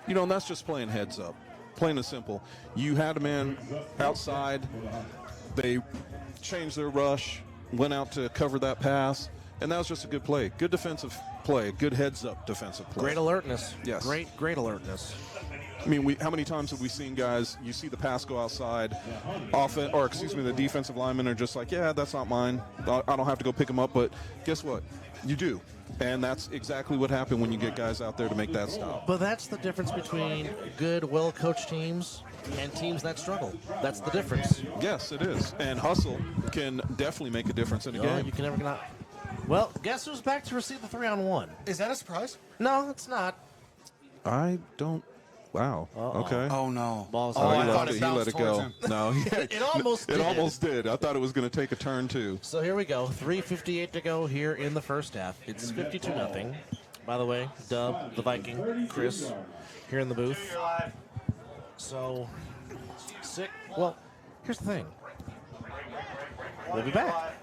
Speaker 2: You know, and that's just playing heads up. Plain and simple. You had a man outside. They changed their rush, went out to cover that pass, and that was just a good play. Good defensive play, good heads-up defensive play.
Speaker 3: Great alertness.
Speaker 2: Yes.
Speaker 3: Great alertness.
Speaker 2: I mean, how many times have we seen guys, you see the pass go outside, the defensive linemen are just like, yeah, that's not mine. I don't have to go pick them up, but guess what? You do. And that's exactly what happened when you get guys out there to make that stop.
Speaker 3: But that's the difference between good, well-coached teams and teams that struggle. That's the difference.
Speaker 2: Yes, it is. And hustle can definitely make a difference in a game.
Speaker 3: You can never not. Well, guess who's back to receive the 3-on-1?
Speaker 1: Is that a surprise?
Speaker 3: No, it's not.
Speaker 2: I don't. Wow. Okay.
Speaker 1: Oh, no.
Speaker 3: Ball's
Speaker 2: Oh,
Speaker 3: out.
Speaker 2: he
Speaker 1: I thought
Speaker 2: left
Speaker 1: it
Speaker 2: He
Speaker 1: bounced
Speaker 2: let it
Speaker 1: towards
Speaker 2: go.
Speaker 1: him.
Speaker 2: No,
Speaker 3: It almost did.
Speaker 2: It almost did. I thought it was going to take a turn too.
Speaker 3: So here we go. 3:58 to go here in the first half. It's 52-0. By the way, Dub, the Viking, Chris, here in the booth. So, sick. Well, here's the thing. We'll be back.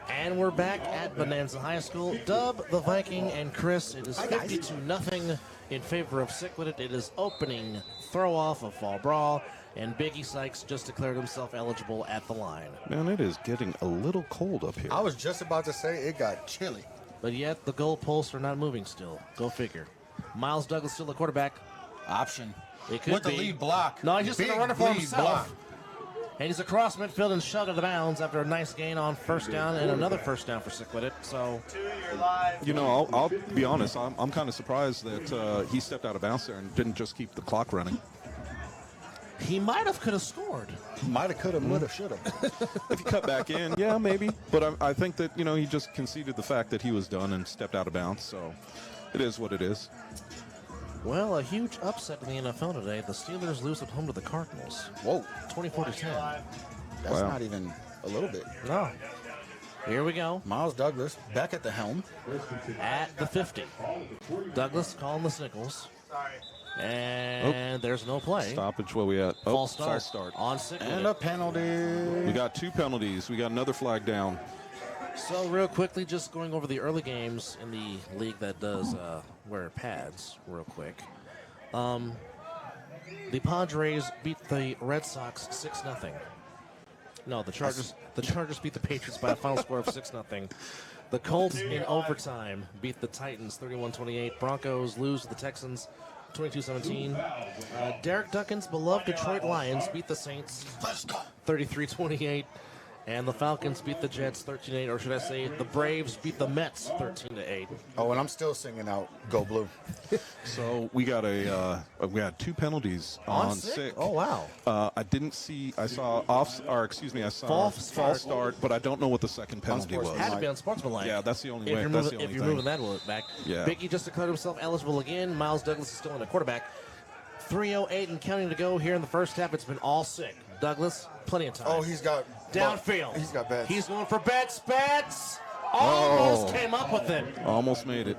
Speaker 3: And we're back at Bonanza High School. Dub, the Viking, and Chris. It is 52-0 in favor of Sickwidit. It is opening throw-off of Fall Brawl, and Biggie Sykes just declared himself eligible at the line.
Speaker 2: Man, it is getting a little cold up here.
Speaker 1: I was just about to say it got chilly.
Speaker 3: But yet the goalposts are not moving still. Go figure. Miles Douglas still the quarterback.
Speaker 1: Option.
Speaker 3: It could
Speaker 1: With the
Speaker 3: be.
Speaker 1: lead block.
Speaker 3: No, he's just going to
Speaker 1: Big
Speaker 3: run it for
Speaker 1: lead
Speaker 3: himself.
Speaker 1: block.
Speaker 3: And he's across midfield and shoved out of bounds after a nice gain on first down and another first down for Sickwidit. So,
Speaker 2: You know, I'll be honest. I'm kind of surprised that he stepped out of bounds there and didn't just keep the clock running.
Speaker 3: he could have scored.
Speaker 1: Might have, could have, would have, should have.
Speaker 2: If you cut back in, yeah, maybe. But I think that, you know, he just conceded the fact that he was done and stepped out of bounds. So it is what it is.
Speaker 3: Well, a huge upset in the NFL today. The Steelers lose at home to the Cardinals.
Speaker 1: Whoa.
Speaker 3: 24-10.
Speaker 1: That's
Speaker 2: Wow.
Speaker 1: not even a little bit.
Speaker 3: No. Here we go.
Speaker 1: Miles Douglas back at the helm.
Speaker 3: At the 50. Douglas calling the signals. And there's no play.
Speaker 2: Stoppage, where we at?
Speaker 3: False
Speaker 2: false
Speaker 3: start.
Speaker 2: start.
Speaker 3: On Sickwidit.
Speaker 1: And a penalty.
Speaker 2: We got 2 penalties. We got another flag down.
Speaker 3: So real quickly, just going over the early games in the league that does wear pads real quick. The Padres beat the Red Sox 6-0. No, the Chargers beat the Patriots by a final score of 6-0. The Colts in overtime beat the Titans 31-28. Broncos lose to the Texans 22-17. Derek Duncan's beloved Detroit Lions beat the Saints 33-28. And the Falcons beat the Jets 13-8, or should I say the Braves beat the Mets 13-8.
Speaker 1: Oh, and I'm still singing out "Go Blue."
Speaker 2: So we got we had 2 penalties on sick.
Speaker 3: Oh wow!
Speaker 2: I didn't see. I saw false start, but I don't know what the second penalty was.
Speaker 3: Had to be unsportsmanlike.
Speaker 2: Yeah, that's the only
Speaker 3: if
Speaker 2: way.
Speaker 3: You're
Speaker 2: That's
Speaker 3: moving,
Speaker 2: the
Speaker 3: if
Speaker 2: only
Speaker 3: you're
Speaker 2: thing.
Speaker 3: moving that a little back.
Speaker 2: Yeah.
Speaker 3: Biggie just declared himself eligible again. Miles Douglas is still in the quarterback. 3:08 and counting to go here in the first half. It's been all sick. Douglas, plenty of time.
Speaker 1: Oh, he's got
Speaker 3: downfield.
Speaker 1: He's got bets.
Speaker 3: He's going for bets. Bets. Almost came up with it.
Speaker 2: Almost made it.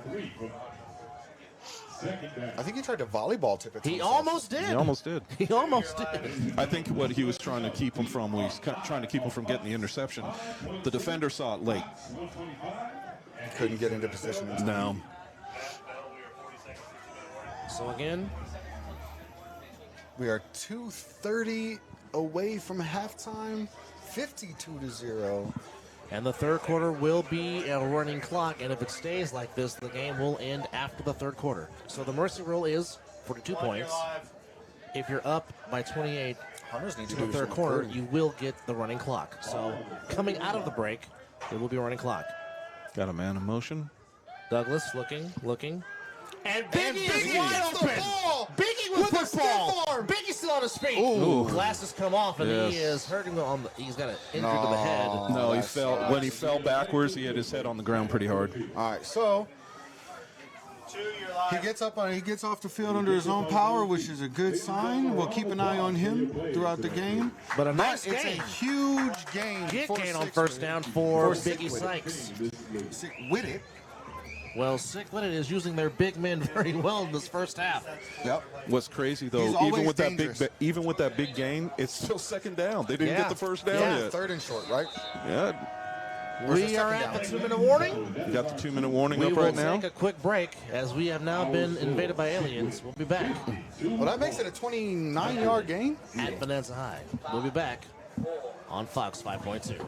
Speaker 1: I think he tried to volleyball tip it. To
Speaker 3: He
Speaker 1: himself.
Speaker 3: almost did.
Speaker 2: He almost did.
Speaker 3: He almost did.
Speaker 2: I think what he was trying to keep him from was trying to keep him from getting the interception. The defender saw it late.
Speaker 1: Couldn't get into position. in time.
Speaker 2: No.
Speaker 3: So again,
Speaker 1: We are 2:30 away from halftime. 52-0.
Speaker 3: and the third quarter will be a running clock, and if it stays like this, the game will end after the third quarter. So the mercy rule is 42 points. If you're up by 28,
Speaker 1: Hunters need to
Speaker 3: in
Speaker 1: do
Speaker 3: the third
Speaker 1: some
Speaker 3: quarter,
Speaker 1: recruiting.
Speaker 3: you will get the running clock. So coming out of the break, there will be a running clock.
Speaker 2: Got a man in motion.
Speaker 3: Douglas looking. And Biggie is
Speaker 1: Biggie
Speaker 3: wide
Speaker 1: gets the
Speaker 3: open.
Speaker 1: ball
Speaker 3: Biggie with
Speaker 1: with a
Speaker 3: football.
Speaker 1: stiff arm.
Speaker 3: Biggie's still on his feet.
Speaker 1: Ooh.
Speaker 3: Glasses come off, and he
Speaker 2: Yes.
Speaker 3: is hurting on the. He's got an injury to the head.
Speaker 2: No, he
Speaker 1: that
Speaker 2: fell.
Speaker 1: sucks.
Speaker 2: When he fell backwards, he hit his head on the ground pretty hard.
Speaker 1: All right, so he gets off the field under his own power, which is a good sign. We'll keep an eye on him throughout the game.
Speaker 3: But a nice
Speaker 1: It's
Speaker 3: gain.
Speaker 1: a huge gain.
Speaker 3: Big
Speaker 1: for
Speaker 3: gain on
Speaker 1: Sickwidit.
Speaker 3: first down for
Speaker 1: For
Speaker 3: Biggie
Speaker 1: Sickwidit.
Speaker 3: Sykes.
Speaker 1: Sickwidit.
Speaker 3: Well, Sickwidit is using their big men very well in this first half.
Speaker 1: Yep.
Speaker 2: What's crazy though,
Speaker 1: He's
Speaker 2: even
Speaker 1: always
Speaker 2: with that
Speaker 1: dangerous.
Speaker 2: even with that big gain, it's still second down. They didn't
Speaker 3: Yeah.
Speaker 2: get the first down
Speaker 3: Yeah.
Speaker 2: yet.
Speaker 1: Third and short, right?
Speaker 2: Yeah,
Speaker 1: Where's
Speaker 3: We
Speaker 1: the
Speaker 3: are
Speaker 1: second
Speaker 3: at the
Speaker 1: down?
Speaker 3: 2-minute warning.
Speaker 2: you got the 2-minute warning
Speaker 3: We
Speaker 2: up
Speaker 3: will
Speaker 2: right now.
Speaker 3: take a quick break as we have now been invaded by aliens. We'll be back
Speaker 1: Well, that makes it a 29-yard gain.
Speaker 3: at Bonanza High. We'll be back on Fox 5.2.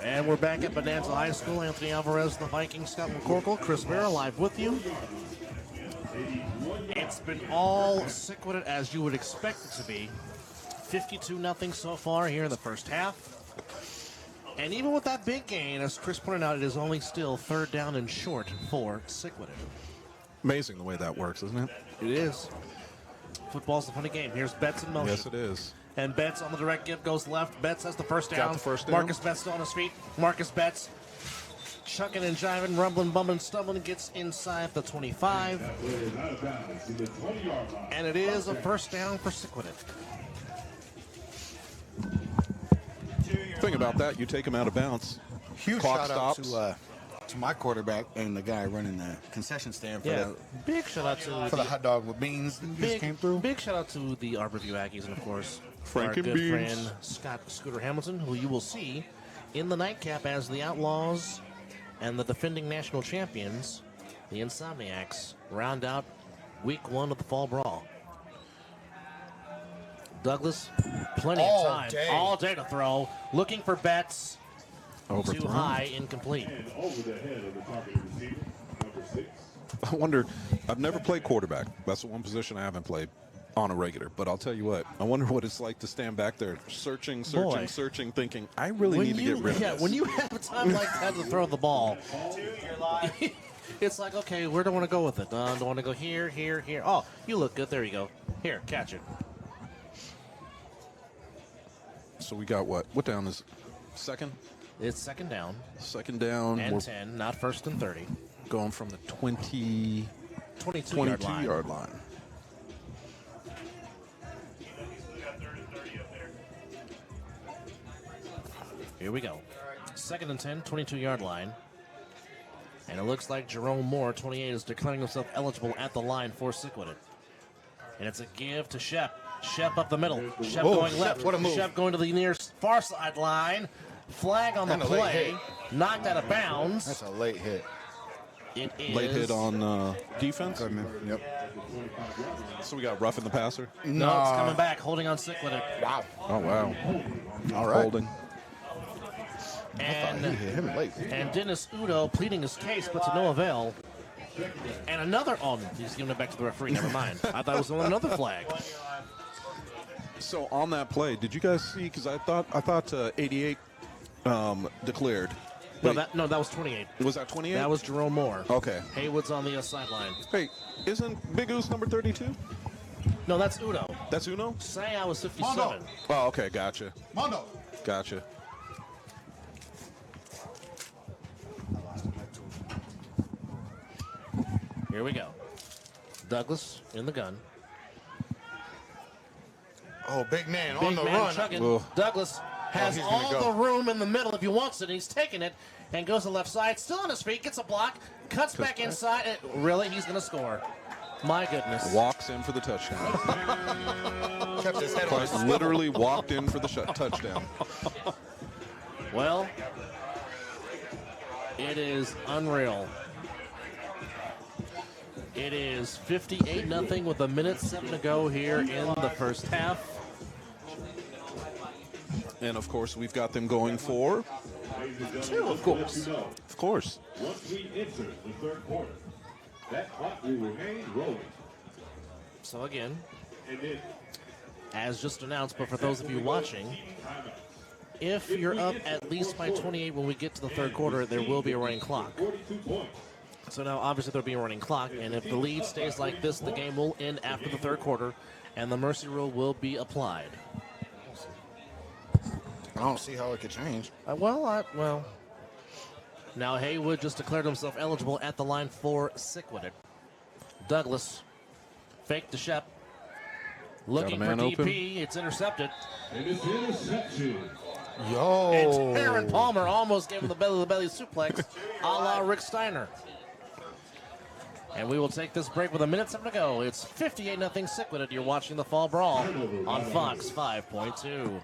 Speaker 3: And we're back at Bonanza High School. Anthony Alvarez, the Vikings, Scott McCorkle, Chris Vera live with you. It's been all Sickwidit as you would expect it to be. 52-0 so far here in the first half. And even with that big gain, as Chris pointed out, it is only still third down and short for Sickwidit.
Speaker 2: Amazing the way that works, isn't it?
Speaker 3: It is. Football's a funny game. Here's Betts in motion.
Speaker 2: Yes, it is.
Speaker 3: And Betts on the direct give goes left. Betts has the first down.
Speaker 2: Got the first down.
Speaker 3: Marcus Betts still on his feet. Marcus Betts chucking and jiving, rumbling, bumbling, stumbling, gets inside the 25. And it is a first down for Sickwidit.
Speaker 2: Thing about that, you take him out of bounds.
Speaker 1: Huge
Speaker 2: Clock
Speaker 1: shout out
Speaker 2: stops.
Speaker 1: to my quarterback and the guy running the concession stand for,
Speaker 3: Yeah, big shout out to
Speaker 1: the hot dog with beans that just came through.
Speaker 3: Big shout out to the Arborview Aggies and of course
Speaker 2: Frank
Speaker 3: our
Speaker 2: and
Speaker 3: good
Speaker 2: Beans.
Speaker 3: friend Scott Scooter Hamilton, who you will see in the nightcap as the Outlaws and the defending national champions, the Insomniacs, round out week 1 of the Fall Brawl. Douglas, plenty of time, all day to throw, looking for Betts. Too
Speaker 2: Overthrown.
Speaker 3: high, incomplete.
Speaker 4: Over the head of the targeted receiver, number 6.
Speaker 2: I wonder, I've never played quarterback. That's the one position I haven't played on a regular. But I'll tell you what, I wonder what it's like to stand back there searching,
Speaker 3: Boy.
Speaker 2: thinking, I really need to get rid of this.
Speaker 3: When you have time like that to throw the ball, it's like, okay, where do I want to go with it? Do I want to go here, here, here? Oh, you look good. There you go. Here, catch it.
Speaker 2: So we got what? What down is it? Second?
Speaker 3: It's second down
Speaker 2: Second down.
Speaker 3: and
Speaker 2: We're
Speaker 3: 10, not first and 30.
Speaker 2: going from the 22
Speaker 3: 22-yard line.
Speaker 2: yard line.
Speaker 3: Here we go. Second and 10, 22-yard line. And it looks like Jerome Moore, 28, is declaring himself eligible at the line for Sickwidit. And it's a give to Shep. Shep up the middle. Shep going
Speaker 1: Shep,
Speaker 3: left.
Speaker 1: what a move.
Speaker 3: Shep going to the near far sideline. Flag on the
Speaker 1: And a late
Speaker 3: play.
Speaker 1: hit.
Speaker 3: Knocked out of bounds.
Speaker 1: That's a late hit.
Speaker 3: It is.
Speaker 2: Late hit on defense.
Speaker 1: Good, man. Yep.
Speaker 2: So we got roughing the passer.
Speaker 3: No, it's coming back, holding on Sickwidit.
Speaker 1: Wow.
Speaker 2: Oh, wow.
Speaker 1: All right.
Speaker 2: Holding.
Speaker 1: He
Speaker 3: And,
Speaker 1: hit him late.
Speaker 3: and Dennis Udo pleading his case, but to no avail. And another, oh, he's giving it back to the referee. Never mind. I thought it was on another flag.
Speaker 2: So on that play, did you guys see? Because I thought 88 declared.
Speaker 3: No, that was 28.
Speaker 2: Was that 28?
Speaker 3: That was Jerome Moore.
Speaker 2: Okay.
Speaker 3: Haywood's on the sideline.
Speaker 2: Hey, isn't Big Oos number 32?
Speaker 3: No, that's Uno.
Speaker 2: That's Uno?
Speaker 3: Say I was 57.
Speaker 1: Mondo.
Speaker 2: Oh, okay, gotcha.
Speaker 1: Mondo.
Speaker 2: Gotcha.
Speaker 3: Here we go. Douglas in the gun.
Speaker 1: Oh, big man
Speaker 3: Big
Speaker 1: on the
Speaker 3: man
Speaker 1: run.
Speaker 3: chugging.
Speaker 2: Ugh.
Speaker 3: Douglas has
Speaker 1: he's gonna
Speaker 3: all
Speaker 1: go.
Speaker 3: the room in the middle if he wants it. He's taking it and goes to the left side. Still on his feet. Gets a block. Cuts back inside. And really, he's going to score. My goodness.
Speaker 2: Walks in for the touchdown.
Speaker 1: Kept his head on his
Speaker 2: Like, literally walked in for the touchdown.
Speaker 3: Well, it is unreal. It is 58-0 with 1:07 to go here in the first half.
Speaker 2: And, of course, we've got them going for...
Speaker 3: Two, of course.
Speaker 2: Of course.
Speaker 4: Once we enter the third quarter, that clock will remain rolling.
Speaker 3: So again,
Speaker 4: And then
Speaker 3: as just announced, but for those of you watching, if you're up at least by 28 when we get to the third quarter, there will be a running clock.
Speaker 4: 42 points.
Speaker 3: So now, obviously, there'll be a running clock, and if the lead stays like this, the game will end after the third quarter, and the mercy rule will be applied.
Speaker 1: I don't see how it could change.
Speaker 3: Well. Now Haywood just declared himself eligible at the line for Sickwidit. Douglas, fake to Shep, looking for
Speaker 2: man
Speaker 3: DP.
Speaker 2: open.
Speaker 3: It's intercepted.
Speaker 4: And it's interception.
Speaker 1: Yo.
Speaker 3: And Aaron Palmer almost gave him the belly-to-belly suplex, a la Rick Steiner. And we will take this break with 1:07 to go. It's 58-0 Sickwidit. You're watching the Fall Brawl on Fox 5.2.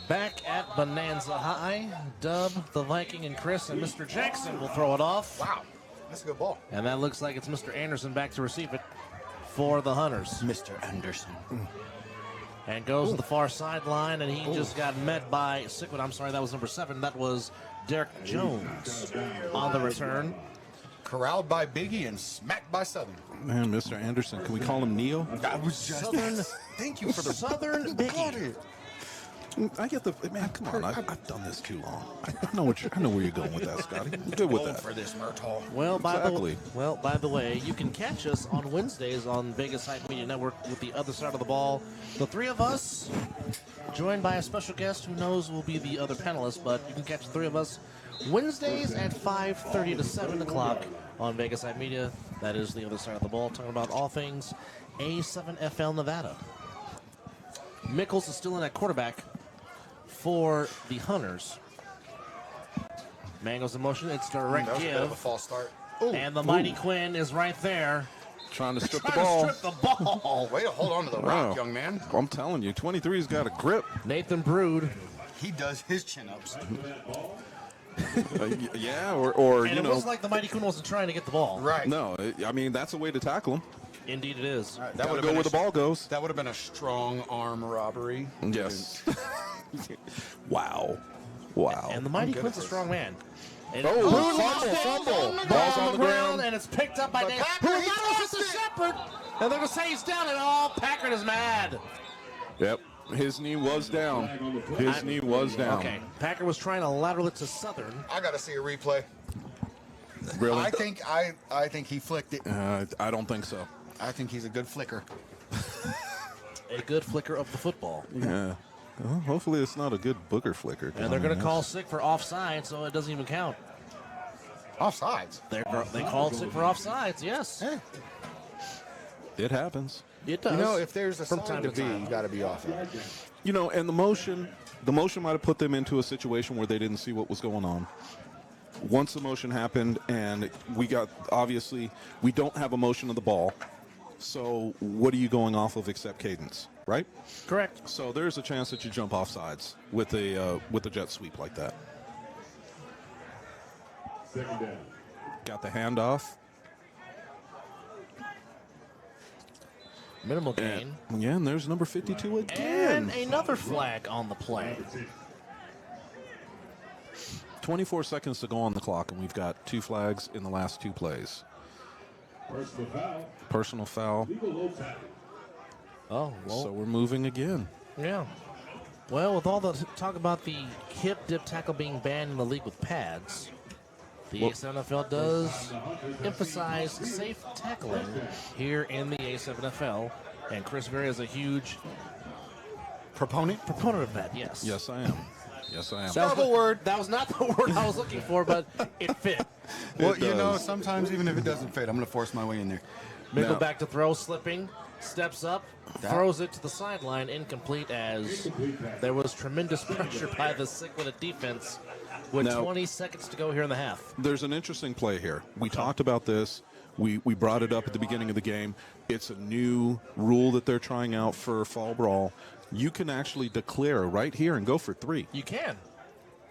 Speaker 3: Back at Bonanza High, Dub, the Viking, and Chris, and Mr. Jackson will throw it off.
Speaker 1: Wow. That's a good ball.
Speaker 3: And that looks like it's Mr. Anderson back to receive it for the Hunters.
Speaker 1: Mr. Anderson.
Speaker 3: And goes to the far sideline, and he just got met by Sickwidit. I'm sorry, that was number 7. That was Derek Jones on the return.
Speaker 1: Corralled by Biggie and smacked by Southern.
Speaker 2: Man, Mr. Anderson, can we call him Neo?
Speaker 1: That was just
Speaker 3: Southern.
Speaker 1: Thank you for the
Speaker 3: Southern Biggie.
Speaker 2: I get the man. Come on, I've done this too long. I know where you're going with that, Scotty. I'm good with that.
Speaker 1: for this Murtaugh.
Speaker 3: Well, by
Speaker 2: Exactly.
Speaker 3: the way, you can catch us on Wednesdays on Vegas Hype Media Network with the other side of the ball. The three of us joined by a special guest who knows will be the other panelists, but you can catch the three of us Wednesdays at 5:30 to 7 o'clock on Vegas Side Media. That is the other side of the ball, talking about all things A7FL Nevada. Mickles is still in at quarterback for the Hunters. Mango's in motion. It's direct
Speaker 1: That was a bit of a
Speaker 3: give.
Speaker 1: false start.
Speaker 3: And the mighty Quinn is right there.
Speaker 2: Trying to strip the
Speaker 3: Trying
Speaker 2: ball.
Speaker 3: to strip the ball.
Speaker 1: Way to hold on to the rock, young man.
Speaker 2: I'm telling you, 23's got a grip.
Speaker 3: Nathan Brood.
Speaker 1: He does his chin-ups.
Speaker 2: Yeah, or
Speaker 3: And
Speaker 2: you
Speaker 3: it
Speaker 2: know.
Speaker 3: was like the mighty Quinn wasn't trying to get the ball.
Speaker 1: Right.
Speaker 2: No, I mean, that's a way to tackle him.
Speaker 3: Indeed it is.
Speaker 1: That
Speaker 2: Gotta
Speaker 1: would've
Speaker 2: go
Speaker 1: been
Speaker 2: where the ball goes.
Speaker 1: That would have been a strong arm robbery.
Speaker 2: Yes. Wow. Wow.
Speaker 3: And the mighty Quinn's a strong man. And
Speaker 2: fumble.
Speaker 3: Ball's on the ground, and it's picked up by
Speaker 1: But
Speaker 3: Dan.
Speaker 1: Packer,
Speaker 3: Who
Speaker 1: he
Speaker 3: knows
Speaker 1: lost
Speaker 3: it's
Speaker 1: it.
Speaker 3: Shepard? And they're going to say he's down, and all Packard is mad.
Speaker 2: Yep. His knee was down. His knee was down.
Speaker 3: Okay. Packer was trying to lateral it to Southern.
Speaker 1: I got to see a replay.
Speaker 2: Really?
Speaker 1: I think he flicked it.
Speaker 2: I don't think so.
Speaker 1: I think he's a good flicker.
Speaker 3: A good flicker of the football.
Speaker 2: Yeah. Well, hopefully it's not a good booger flicker.
Speaker 3: And they're going to call sick for offside, so it doesn't even count.
Speaker 1: Offsides.
Speaker 3: They called sick for offsides, yes.
Speaker 1: Hey.
Speaker 2: It happens.
Speaker 3: It does.
Speaker 1: You know, if there's a
Speaker 3: From
Speaker 1: side
Speaker 3: time
Speaker 1: to
Speaker 3: to
Speaker 1: be,
Speaker 3: time.
Speaker 1: you got to be off it.
Speaker 2: You know, and the motion might have put them into a situation where they didn't see what was going on. Once the motion happened, and we don't have a motion of the ball. So what are you going off of except cadence, right?
Speaker 3: Correct.
Speaker 2: So there's a chance that you jump off sides with a jet sweep like that.
Speaker 4: Second down.
Speaker 2: Got the handoff.
Speaker 3: Minimal gain.
Speaker 2: Yeah, and there's number 52 again.
Speaker 3: And another flag on the play.
Speaker 2: 24 seconds to go on the clock, and we've got 2 flags in the last 2 plays.
Speaker 4: Personal foul.
Speaker 2: Personal foul.
Speaker 4: Legal low tackle.
Speaker 3: Oh, well.
Speaker 2: So we're moving again.
Speaker 3: Yeah. Well, with all the talk about the hip dip tackle being banned in the league with pads, the
Speaker 2: Well-
Speaker 3: A7FL does emphasize safe tackling here in the A7FL, and Chris Berry is a huge
Speaker 1: Proponent?
Speaker 3: proponent of that, yes.
Speaker 2: Yes, I am. Yes, I am.
Speaker 3: That was
Speaker 1: Terrible word.
Speaker 3: That was not the word I was looking for, but it fit.
Speaker 1: Well,
Speaker 2: It
Speaker 1: you know,
Speaker 2: does.
Speaker 1: sometimes even if it doesn't fit, I'm going to force my way in there.
Speaker 3: Mickle
Speaker 2: Now-
Speaker 3: back to throw, slipping, steps up, throws it to the sideline, incomplete as there was tremendous pressure by the Sickwidit defense with
Speaker 2: Now-
Speaker 3: 20 seconds to go here in the half.
Speaker 2: There's an interesting play here. We talked about this. We brought it up at the beginning of the game. It's a new rule that they're trying out for Fall Brawl. You can actually declare right here and go for 3
Speaker 3: You can.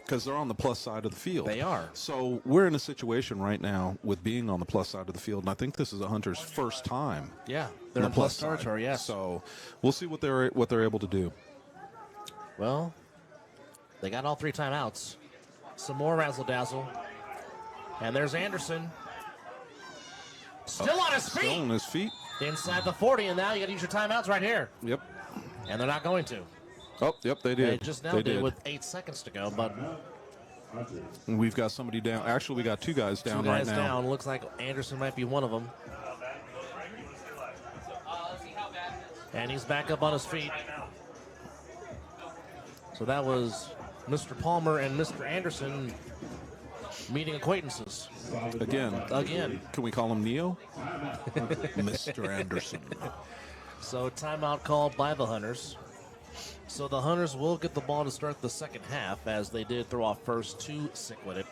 Speaker 2: because they're on the plus side of the field.
Speaker 3: They are.
Speaker 2: So we're in a situation right now with being on the plus side of the field, and I think this is a Hunter's first time.
Speaker 3: Yeah, they're
Speaker 2: on
Speaker 3: in
Speaker 2: the
Speaker 3: plus
Speaker 2: side.
Speaker 3: territory, yes.
Speaker 2: So we'll see what they're able to do.
Speaker 3: Well, they got all 3 timeouts. Some more razzle-dazzle. And there's Anderson. Still on his
Speaker 2: Still
Speaker 3: feet.
Speaker 2: on his feet.
Speaker 3: Inside the 40, and now you got to use your timeouts right here.
Speaker 2: Yep.
Speaker 3: And they're not going to.
Speaker 2: Oh, yep, they did.
Speaker 3: They just now
Speaker 2: They
Speaker 3: did with 8 seconds to go, but
Speaker 2: And we've got somebody down. Actually, we got 2 guys down
Speaker 3: 2 guys
Speaker 2: right now.
Speaker 3: down. Looks like Anderson might be one of them. And he's back up on his feet. So that was Mr. Palmer and Mr. Anderson meeting acquaintances.
Speaker 2: Again. Can we call him Neo? Mr. Anderson.
Speaker 3: So timeout called by the Hunters. So the Hunters will get the ball to start the second half, as they did throw off first to Sickwidit.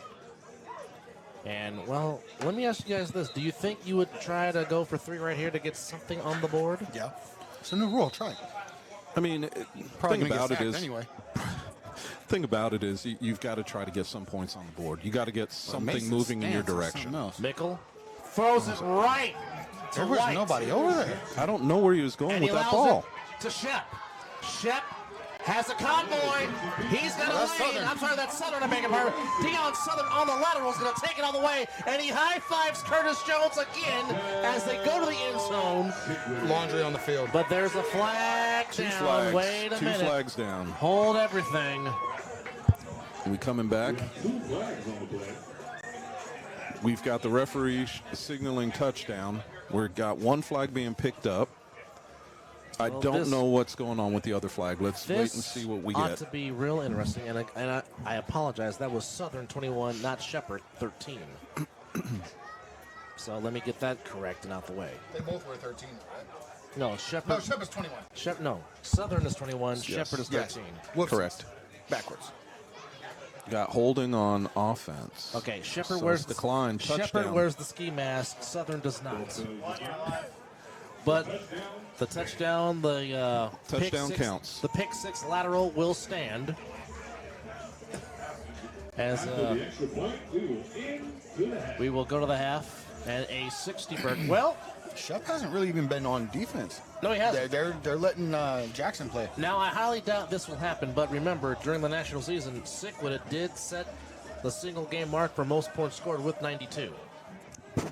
Speaker 3: And, well, let me ask you guys this. Do you think you would try to go for 3 right here to get something on the board?
Speaker 1: Yeah. It's a new rule. Try it.
Speaker 2: I mean,
Speaker 1: Probably
Speaker 2: thing
Speaker 1: gonna
Speaker 2: about
Speaker 1: get
Speaker 2: it
Speaker 1: sacked
Speaker 2: is,
Speaker 1: anyway.
Speaker 2: thing about it is, you've got to try to get some points on the board. You got to get something
Speaker 1: Mason's
Speaker 2: moving in your
Speaker 1: stance is
Speaker 2: direction.
Speaker 1: something else.
Speaker 3: Mickle throws it right to
Speaker 1: There was
Speaker 3: White.
Speaker 1: nobody over there.
Speaker 2: I don't know where he was going
Speaker 3: And
Speaker 2: with
Speaker 3: he
Speaker 2: that
Speaker 3: allows
Speaker 2: ball.
Speaker 3: it to Shep. Shep has a convoy. He's got a
Speaker 1: That's
Speaker 3: lane.
Speaker 1: Southern.
Speaker 3: I'm sorry, that's Southern. I beg your pardon. Deion Southern on the lateral is going to take it all the way, and he high-fives Curtis Jones again as they go to the end zone.
Speaker 1: Laundry on the field.
Speaker 3: But there's a flag
Speaker 2: Two
Speaker 3: down.
Speaker 2: flags.
Speaker 3: Wait a
Speaker 2: 2
Speaker 3: minute.
Speaker 2: flags down.
Speaker 3: Hold everything.
Speaker 2: We coming back.
Speaker 4: 2 flags on the play.
Speaker 2: We've got the referee signaling touchdown. We've got 1 flag being picked up. I don't know what's going on with the other flag. Let's wait and see what we
Speaker 3: ought
Speaker 2: get.
Speaker 3: to be real interesting, and I apologize. That was Southern 21, not Shepherd 13. So let me get that correct and out the way.
Speaker 1: They both were 13, right?
Speaker 3: No, Shepherd.
Speaker 1: No, Shepherd's 21.
Speaker 3: No, Southern is 21. Shepherd is 13.
Speaker 1: Whoopsies.
Speaker 2: Correct.
Speaker 1: Backwards.
Speaker 2: Got holding on offense.
Speaker 3: Okay, Shepherd
Speaker 2: So
Speaker 3: wears
Speaker 2: it's decline.
Speaker 3: Shepherd
Speaker 2: Touchdown.
Speaker 3: wears the ski mask. Southern does not. But the touchdown, the
Speaker 2: Touchdown
Speaker 3: pick six,
Speaker 2: counts.
Speaker 3: The pick six lateral will stand. As we will go to the half and a 60-bird. Well,
Speaker 1: Shep hasn't really even been on defense.
Speaker 3: no, he hasn't.
Speaker 1: They're letting Jackson play.
Speaker 3: Now, I highly doubt this will happen, but remember, during the national season, Sickwidit did set the single-game mark for most points scored with 92.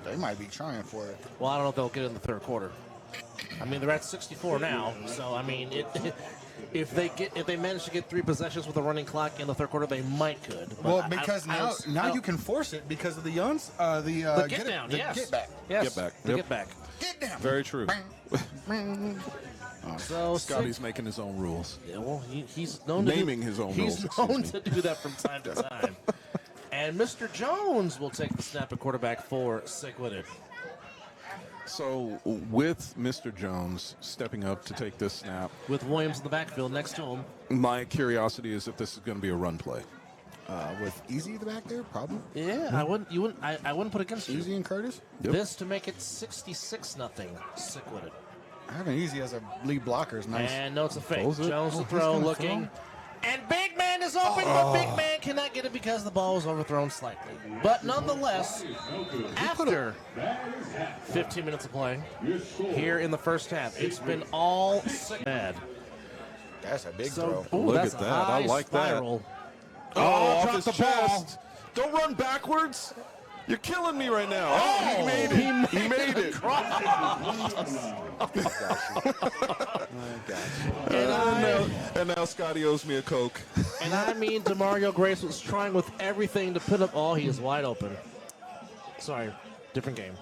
Speaker 1: They might be trying for it.
Speaker 3: Well, I don't know if they'll get it in the third quarter. I mean, they're at 64 now, so I mean, if they manage to get 3 possessions with a running clock in the third quarter, they might could. But
Speaker 1: Well, because now you can force it because of the Yuns.
Speaker 3: the get down,
Speaker 1: the
Speaker 3: yes,
Speaker 1: get back.
Speaker 3: yes,
Speaker 2: Get back,
Speaker 3: the
Speaker 2: yep.
Speaker 3: get back.
Speaker 1: Get down.
Speaker 2: Very true.
Speaker 3: So
Speaker 2: Scotty's making his own rules.
Speaker 3: Yeah, well, he's known
Speaker 2: Naming
Speaker 3: to
Speaker 2: his own
Speaker 3: He's
Speaker 2: rules,
Speaker 3: known
Speaker 2: excuse
Speaker 3: to do that from time to time. And Mr. Jones will take the snap at quarterback for Sickwidit.
Speaker 2: So with Mr. Jones stepping up to take this snap,
Speaker 3: With Williams in the backfield next to him.
Speaker 2: my curiosity is if this is going to be a run play.
Speaker 1: With Easy at the back there, probably.
Speaker 3: Yeah, I wouldn't put against you.
Speaker 1: Easy and Curtis.
Speaker 2: Yep.
Speaker 3: This to make it 66-0 Sickwidit.
Speaker 1: Having Easy as a lead blocker is nice.
Speaker 3: And no, it's a fake.
Speaker 2: Throws it.
Speaker 3: Jones
Speaker 1: Oh,
Speaker 3: to
Speaker 1: he's
Speaker 3: throw,
Speaker 1: gonna
Speaker 3: looking. And Big Man is open, but Big Man cannot get it because the ball was overthrown slightly. But nonetheless, after 15 minutes of play here in the first half, it's been all bad.
Speaker 1: That's a big
Speaker 3: So,
Speaker 1: throw.
Speaker 3: ooh,
Speaker 2: Look
Speaker 3: that's
Speaker 2: at
Speaker 3: a
Speaker 2: that. I
Speaker 3: high
Speaker 2: like that.
Speaker 3: spiral.
Speaker 2: off
Speaker 3: dropped
Speaker 2: his
Speaker 3: the ball.
Speaker 2: chest. Don't run backwards. You're killing me right now. Oh, he made it. He made it. And now Scotty owes me a Coke.
Speaker 3: And I mean, DeMario Grace was trying with everything to put up. Oh, he is wide open. Sorry, different game.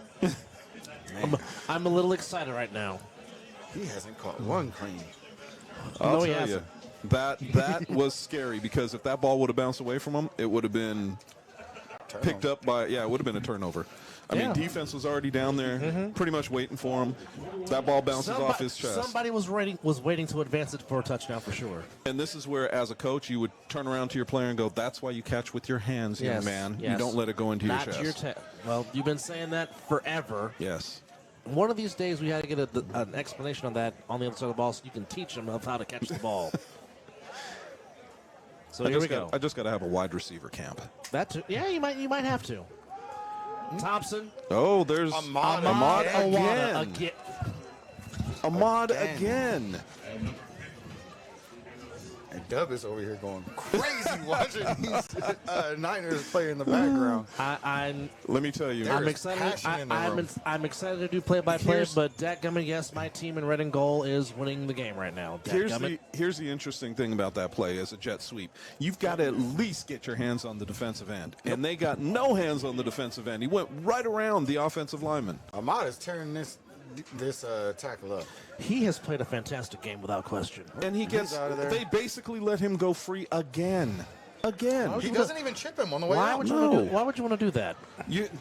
Speaker 3: I'm a little excited right now.
Speaker 1: He hasn't caught one clean.
Speaker 2: I'll
Speaker 3: No, he
Speaker 2: tell you,
Speaker 3: hasn't.
Speaker 2: that was scary because if that ball would have bounced away from him, it would have been picked up by, it would have been a turnover. I mean, defense was already down there, pretty much waiting for him. That ball bounces off his chest.
Speaker 3: Somebody was waiting to advance it for a touchdown for sure.
Speaker 2: And this is where, as a coach, you would turn around to your player and go, that's why you catch with your hands, young man.
Speaker 3: Yes.
Speaker 2: You don't let it go into
Speaker 3: Not
Speaker 2: your chest.
Speaker 3: well, you've been saying that forever.
Speaker 2: Yes.
Speaker 3: One of these days, we had to get an explanation on that on the other side of the ball so you can teach them of how to catch the ball. So here we go.
Speaker 2: I just got to have a wide receiver camp.
Speaker 3: That too. Yeah, you might have to. Thompson.
Speaker 2: Oh, there's
Speaker 1: Ahmad
Speaker 2: again. Ahmad again.
Speaker 1: And Dub is over here going crazy watching these Niners play in the background.
Speaker 2: Let me tell you.
Speaker 3: I'm
Speaker 1: There's
Speaker 3: excited.
Speaker 1: passion in the room.
Speaker 3: I'm excited to do play-by-play, but dadgummit, yes, my team in red and gold is winning the game right now.
Speaker 2: Here's the interesting thing about that play as a jet sweep. You've got to at least get your hands on the defensive end. And they got no hands on the defensive end. He went right around the offensive lineman.
Speaker 1: Ahmad is tearing this tackle up.
Speaker 3: He has played a fantastic game without question.
Speaker 2: And he gets,
Speaker 1: out of there.
Speaker 2: they basically let him go free again. Again.
Speaker 1: He doesn't even chip him on the way
Speaker 3: Why
Speaker 1: out.
Speaker 3: would you want to do that?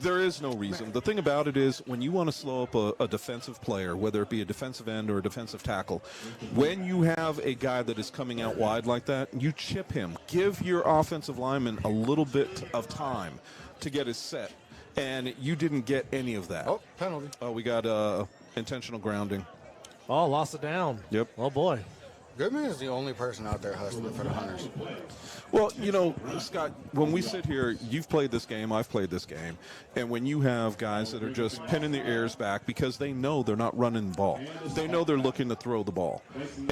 Speaker 2: There is no reason. The thing about it is when you want to slow up a defensive player, whether it be a defensive end or a defensive tackle, when you have a guy that is coming out wide like that, you chip him. Give your offensive lineman a little bit of time to get his set. And you didn't get any of that.
Speaker 1: Oh, penalty.
Speaker 2: Oh, we got intentional grounding.
Speaker 3: Oh, lost it down.
Speaker 2: Yep.
Speaker 3: Oh, boy.
Speaker 1: Goodman is the only person out there hustling for the Hunters.
Speaker 2: Well, you know, Scott, when we sit here, you've played this game, I've played this game, and when you have guys that are just pinning their ears back because they know they're not running the ball. They know they're looking to throw the ball.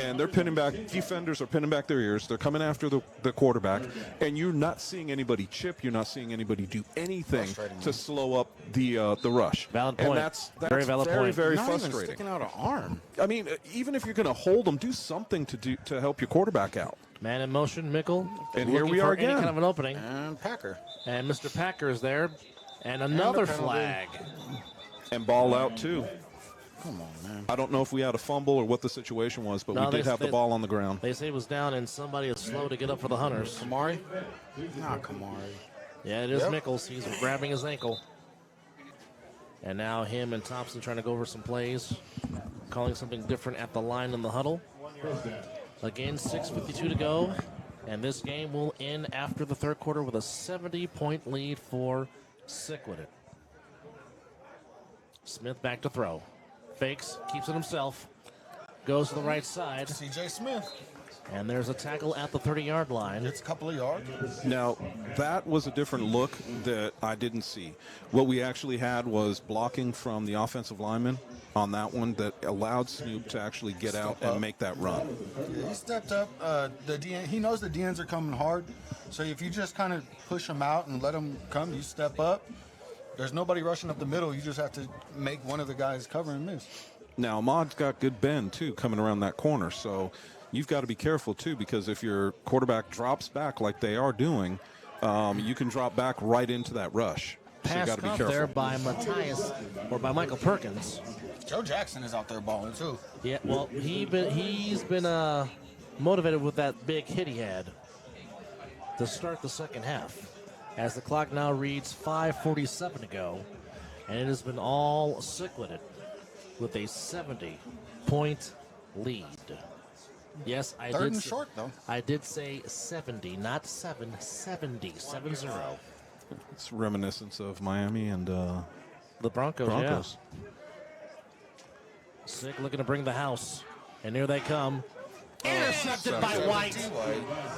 Speaker 2: And they're pinning back, defenders are pinning back their ears, they're coming after the quarterback, and you're not seeing anybody chip, you're not seeing anybody do anything to slow up the rush.
Speaker 3: Valid point.
Speaker 2: And that's
Speaker 3: Very valid point.
Speaker 2: very
Speaker 1: Not even
Speaker 2: frustrating.
Speaker 1: sticking out an arm.
Speaker 2: I mean, even if you're going to hold them, do something to help your quarterback out.
Speaker 3: Man in motion, Mickle.
Speaker 2: And here
Speaker 3: looking
Speaker 2: we are
Speaker 3: for any
Speaker 2: again.
Speaker 3: kind of an opening.
Speaker 1: And Packer.
Speaker 3: And Mr. Packer is there. And another
Speaker 1: penalty.
Speaker 3: flag.
Speaker 2: And ball out, too.
Speaker 1: Come on, man.
Speaker 2: I don't know if we had a fumble or what the situation was, but
Speaker 3: No,
Speaker 2: we did have the ball on the ground.
Speaker 3: They say it was down, and somebody is slow to get up for the Hunters.
Speaker 1: Kamari? Nah, Kamari.
Speaker 3: Yeah, it is
Speaker 1: Yep.
Speaker 3: Mickles. He's grabbing his ankle. And now him and Thompson trying to go over some plays, calling something different at the line in the huddle. Again, 6:52 to go, and this game will end after the third quarter with a 70-point lead for Sickwidit. Smith back to throw. Fakes, keeps it himself. Goes to the right side,
Speaker 1: C.J. Smith.
Speaker 3: and there's a tackle at the 30-yard line.
Speaker 1: It's a couple of yards.
Speaker 2: Now, that was a different look that I didn't see. What we actually had was blocking from the offensive lineman on that one that allowed Snoop to actually get out and make that run.
Speaker 1: Yeah, he stepped up. He knows the DNs are coming hard, so if you just kind of push them out and let them come, you step up. There's nobody rushing up the middle. You just have to make one of the guys cover and miss.
Speaker 2: Now, Ahmad's got good bend, too, coming around that corner, so you've got to be careful, too, because if your quarterback drops back like they are doing, you can drop back right into that rush. So you
Speaker 3: Pass
Speaker 2: got to be
Speaker 3: caught
Speaker 2: careful.
Speaker 3: there by Matthias, or by Michael Perkins.
Speaker 1: Joe Jackson is out there balling, too.
Speaker 3: Yeah, well, he's been motivated with that big hit he had to start the second half. As the clock now reads 5:47 to go, and it has been all Sickwidit with a 70-point lead. Yes, I
Speaker 1: Third
Speaker 3: did.
Speaker 1: and short, though.
Speaker 3: I did say 70, not 7, 70, 7-0.
Speaker 2: It's reminiscence of Miami and
Speaker 3: The Broncos.
Speaker 2: Broncos.
Speaker 3: Yeah. Sick looking to bring the house, and here they come. Intercepted by White.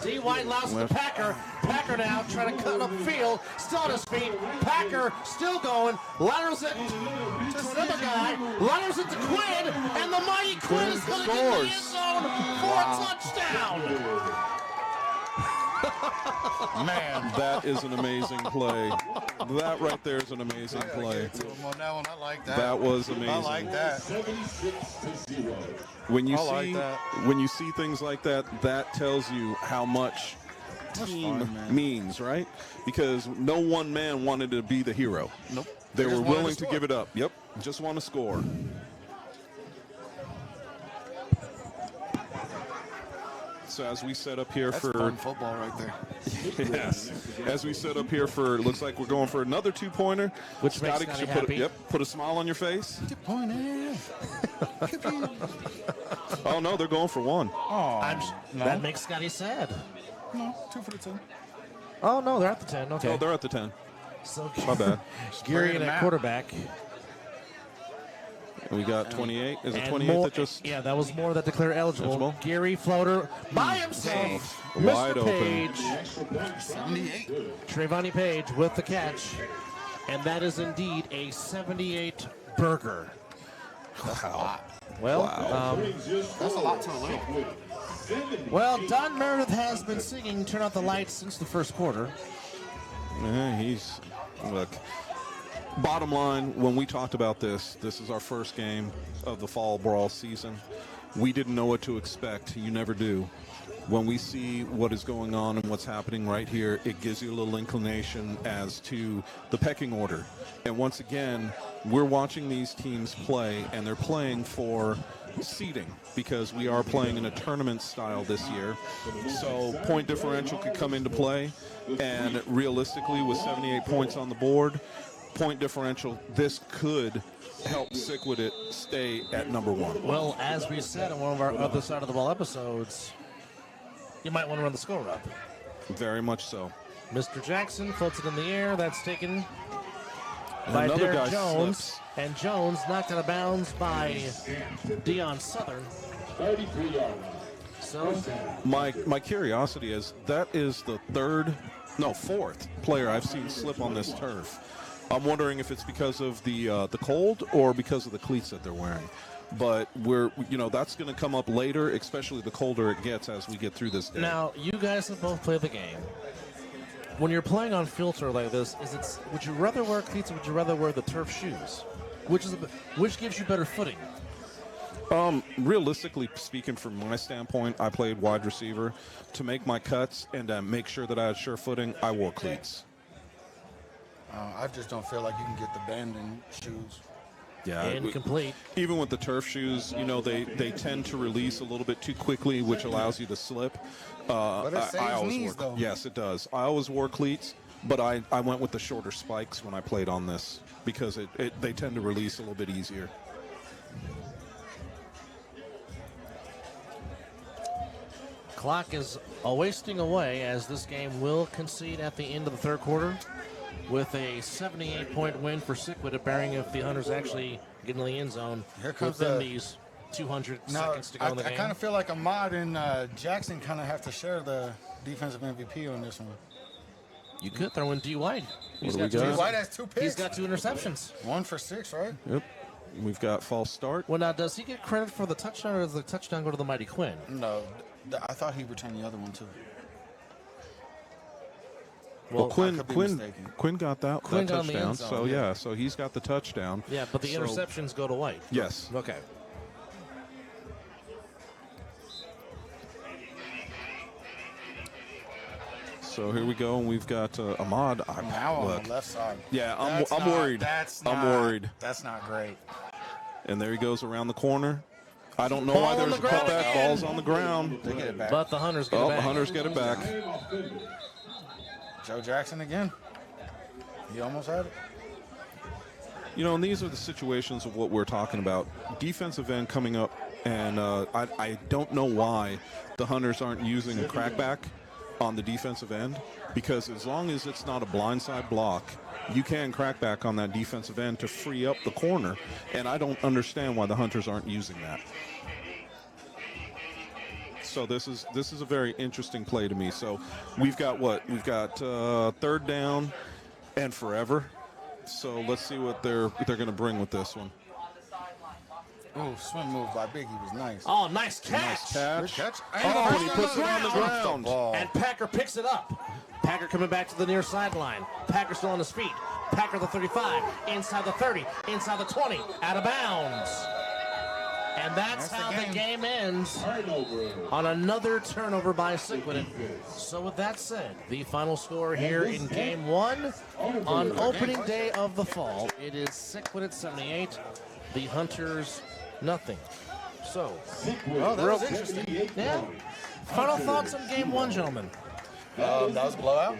Speaker 3: D. White allows the Packer. Packer now trying to cut upfield. Still on his feet. Packer still going. Laterals it to another guy. Laterals it to Quinn. And the mighty Quinn is going to get in the end zone for a touchdown.
Speaker 1: Man.
Speaker 2: That is an amazing play. That right there is an amazing play.
Speaker 1: On that one, I like that.
Speaker 2: That was amazing.
Speaker 1: I like that.
Speaker 2: When you
Speaker 1: I like
Speaker 2: see
Speaker 1: that.
Speaker 2: when you see things like that, that tells you how much team
Speaker 1: fine, man.
Speaker 2: means, right? Because no one man wanted to be the hero.
Speaker 1: Nope.
Speaker 2: They were
Speaker 1: just wanted
Speaker 2: willing to
Speaker 1: score.
Speaker 2: give it up. Yep, just want to score. So as we set up here
Speaker 1: That's
Speaker 2: for
Speaker 1: fun football right there.
Speaker 2: yes, as we set up here for, looks like we're going for another 2-pointer.
Speaker 3: Which makes Scotty
Speaker 2: should
Speaker 3: happy.
Speaker 2: put a smile on your face.
Speaker 1: Get pointed.
Speaker 2: Oh no, they're going for one.
Speaker 3: That makes Scotty sad.
Speaker 1: No, 2 for the 10.
Speaker 3: Oh, no, they're at the 10. Okay.
Speaker 2: Oh, they're at the 10.
Speaker 3: So
Speaker 2: My bad.
Speaker 3: Geary
Speaker 1: Spraying
Speaker 3: in
Speaker 1: them
Speaker 3: at
Speaker 1: out.
Speaker 3: quarterback.
Speaker 2: We got 28. Is it
Speaker 3: And
Speaker 2: 28
Speaker 3: more,
Speaker 2: that just?
Speaker 3: yeah, that was more that declared eligible.
Speaker 2: Eligible.
Speaker 3: Geary floater by himself.
Speaker 2: Wide
Speaker 3: Mr.
Speaker 2: open.
Speaker 3: Page,
Speaker 1: 78.
Speaker 3: Trayvon Page with the catch. And that is indeed a 78 burger.
Speaker 1: That's a lot.
Speaker 3: Well,
Speaker 1: That's a lot to a little.
Speaker 3: Don Meredith has been singing Turn Out the Lights since the first quarter.
Speaker 2: Look. Bottom line, when we talked about this is our first game of the Fall Brawl season. We didn't know what to expect. You never do. When we see what is going on and what's happening right here, it gives you a little inclination as to the pecking order. And once again, we're watching these teams play, and they're playing for seeding because we are playing in a tournament style this year. So point differential could come into play, and realistically, with 78 points on the board, point differential, this could help Sickwidit stay at number 1.
Speaker 3: Well, as we said in one of our other side of the ball episodes, you might want to run the score up.
Speaker 2: Very much so.
Speaker 3: Mr. Jackson floats it in the air. That's taken
Speaker 2: And
Speaker 3: by
Speaker 2: another
Speaker 3: Derek
Speaker 2: guy
Speaker 3: Jones.
Speaker 2: slips.
Speaker 3: And Jones knocked out of bounds by Deion Southern.
Speaker 4: 33 yards.
Speaker 3: So,
Speaker 2: My curiosity is, that is the fourth player I've seen slip on this turf. I'm wondering if it's because of the cold or because of the cleats that they're wearing. But that's going to come up later, especially the colder it gets as we get through this day.
Speaker 3: now, you guys have both played the game. When you're playing on filter like this, would you rather wear cleats or would you rather wear the turf shoes? Which gives you better footing?
Speaker 2: Realistically speaking, from my standpoint, I played wide receiver. To make my cuts and make sure that I had sure footing, I wore cleats.
Speaker 1: I just don't feel like you can get the bend in shoes.
Speaker 2: Yeah,
Speaker 3: Incomplete.
Speaker 2: even with the turf shoes, you know, they tend to release a little bit too quickly, which allows you to slip.
Speaker 1: But it saves
Speaker 2: always
Speaker 1: knees, though.
Speaker 2: Yes, it does. I always wore cleats, but I went with the shorter spikes when I played on this because they tend to release a little bit easier.
Speaker 3: Clock is wasting away as this game will concede at the end of the third quarter with a 78-point win for Sickwidit, bearing if the Hunters actually get in the end zone
Speaker 1: Here comes
Speaker 3: within
Speaker 1: the-
Speaker 3: these 200
Speaker 1: Now,
Speaker 3: seconds to go in the
Speaker 1: I
Speaker 3: game.
Speaker 1: kind of feel like Ahmad and Jackson kind of have to share the defensive MVP on this one.
Speaker 3: You could throw in D. White. He's
Speaker 2: do we
Speaker 3: got
Speaker 2: got?
Speaker 3: two.
Speaker 1: White has 2 picks.
Speaker 3: He's got 2 interceptions.
Speaker 1: 1 for 6, right?
Speaker 2: Yep. We've got false start.
Speaker 3: Well, now, does he get credit for the touchdown, or does the touchdown go to the Mighty Quinn?
Speaker 1: No, I thought he returned the other one too.
Speaker 2: Well,
Speaker 1: I could be mistaken.
Speaker 2: Quinn got that
Speaker 3: Quinn got in the
Speaker 2: touchdown.
Speaker 3: end zone,
Speaker 2: So
Speaker 3: yeah.
Speaker 2: yeah, so he's got the touchdown.
Speaker 3: Yeah, but the
Speaker 2: So-
Speaker 3: interceptions go to White.
Speaker 2: Yes.
Speaker 3: Okay.
Speaker 2: So here we go, and we've got Ahmad.
Speaker 1: Now on
Speaker 2: Look,
Speaker 1: the left side.
Speaker 2: yeah,
Speaker 1: That's
Speaker 2: I'm
Speaker 1: not-
Speaker 2: worried.
Speaker 1: That's
Speaker 2: I'm
Speaker 1: not-
Speaker 2: worried.
Speaker 1: That's not great.
Speaker 2: And there he goes around the corner. I don't know
Speaker 3: Ball
Speaker 2: why
Speaker 3: on
Speaker 2: there's
Speaker 3: the
Speaker 2: a
Speaker 3: ground
Speaker 2: cutback.
Speaker 3: again.
Speaker 2: Ball's on the ground.
Speaker 1: They get it back.
Speaker 3: But the Hunters get
Speaker 2: Oh,
Speaker 3: it
Speaker 2: the
Speaker 3: back.
Speaker 2: Hunters get it back.
Speaker 1: Joe Jackson again. He almost had it.
Speaker 2: You know, and these are the situations of what we're talking about. Defensive end coming up, and I don't know why the Hunters aren't using a crackback on the defensive end, because as long as it's not a blindside block, you can crack back on that defensive end to free up the corner, and I don't understand why the Hunters aren't using that. So this is a very interesting play to me. So we've got what? We've got third down and forever. So let's see what they're going to bring with this one.
Speaker 1: Oh, swim move by Biggie was nice.
Speaker 3: Oh, nice catch.
Speaker 2: Nice catch.
Speaker 1: Good catch.
Speaker 2: Oh, and he puts it on the ground.
Speaker 1: Ball.
Speaker 3: And Packer picks it up. Packer coming back to the near sideline. Packer still on his feet. Packer the 35, inside the 30, inside the 20, out of bounds. And that's
Speaker 1: That's the
Speaker 3: how the
Speaker 1: game.
Speaker 3: game ends on another turnover by Sickwidit. So with that said, the final score here in game 1 on opening day of the fall, it is Sickwidit 78, the Hunters nothing. So,
Speaker 1: Oh, that was interesting.
Speaker 3: yeah. Final thoughts on game 1, gentlemen.
Speaker 1: That was a blowout.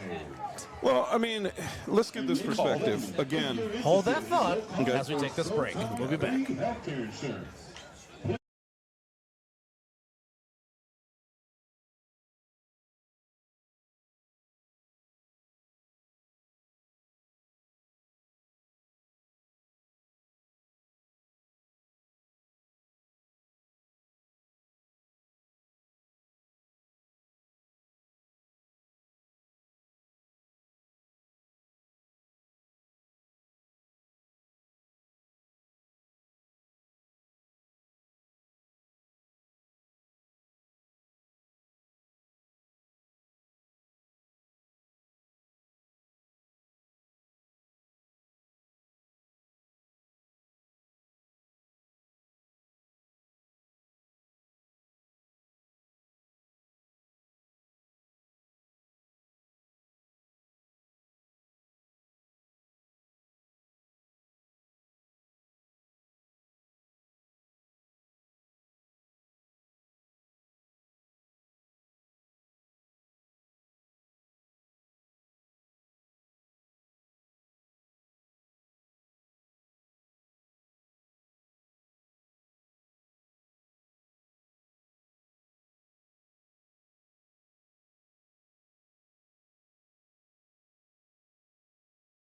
Speaker 2: Well, I mean, let's get this perspective again.
Speaker 3: Hold that thought
Speaker 2: Okay.
Speaker 3: as we take this break. We'll be back.
Speaker 4: Healthcare insurance.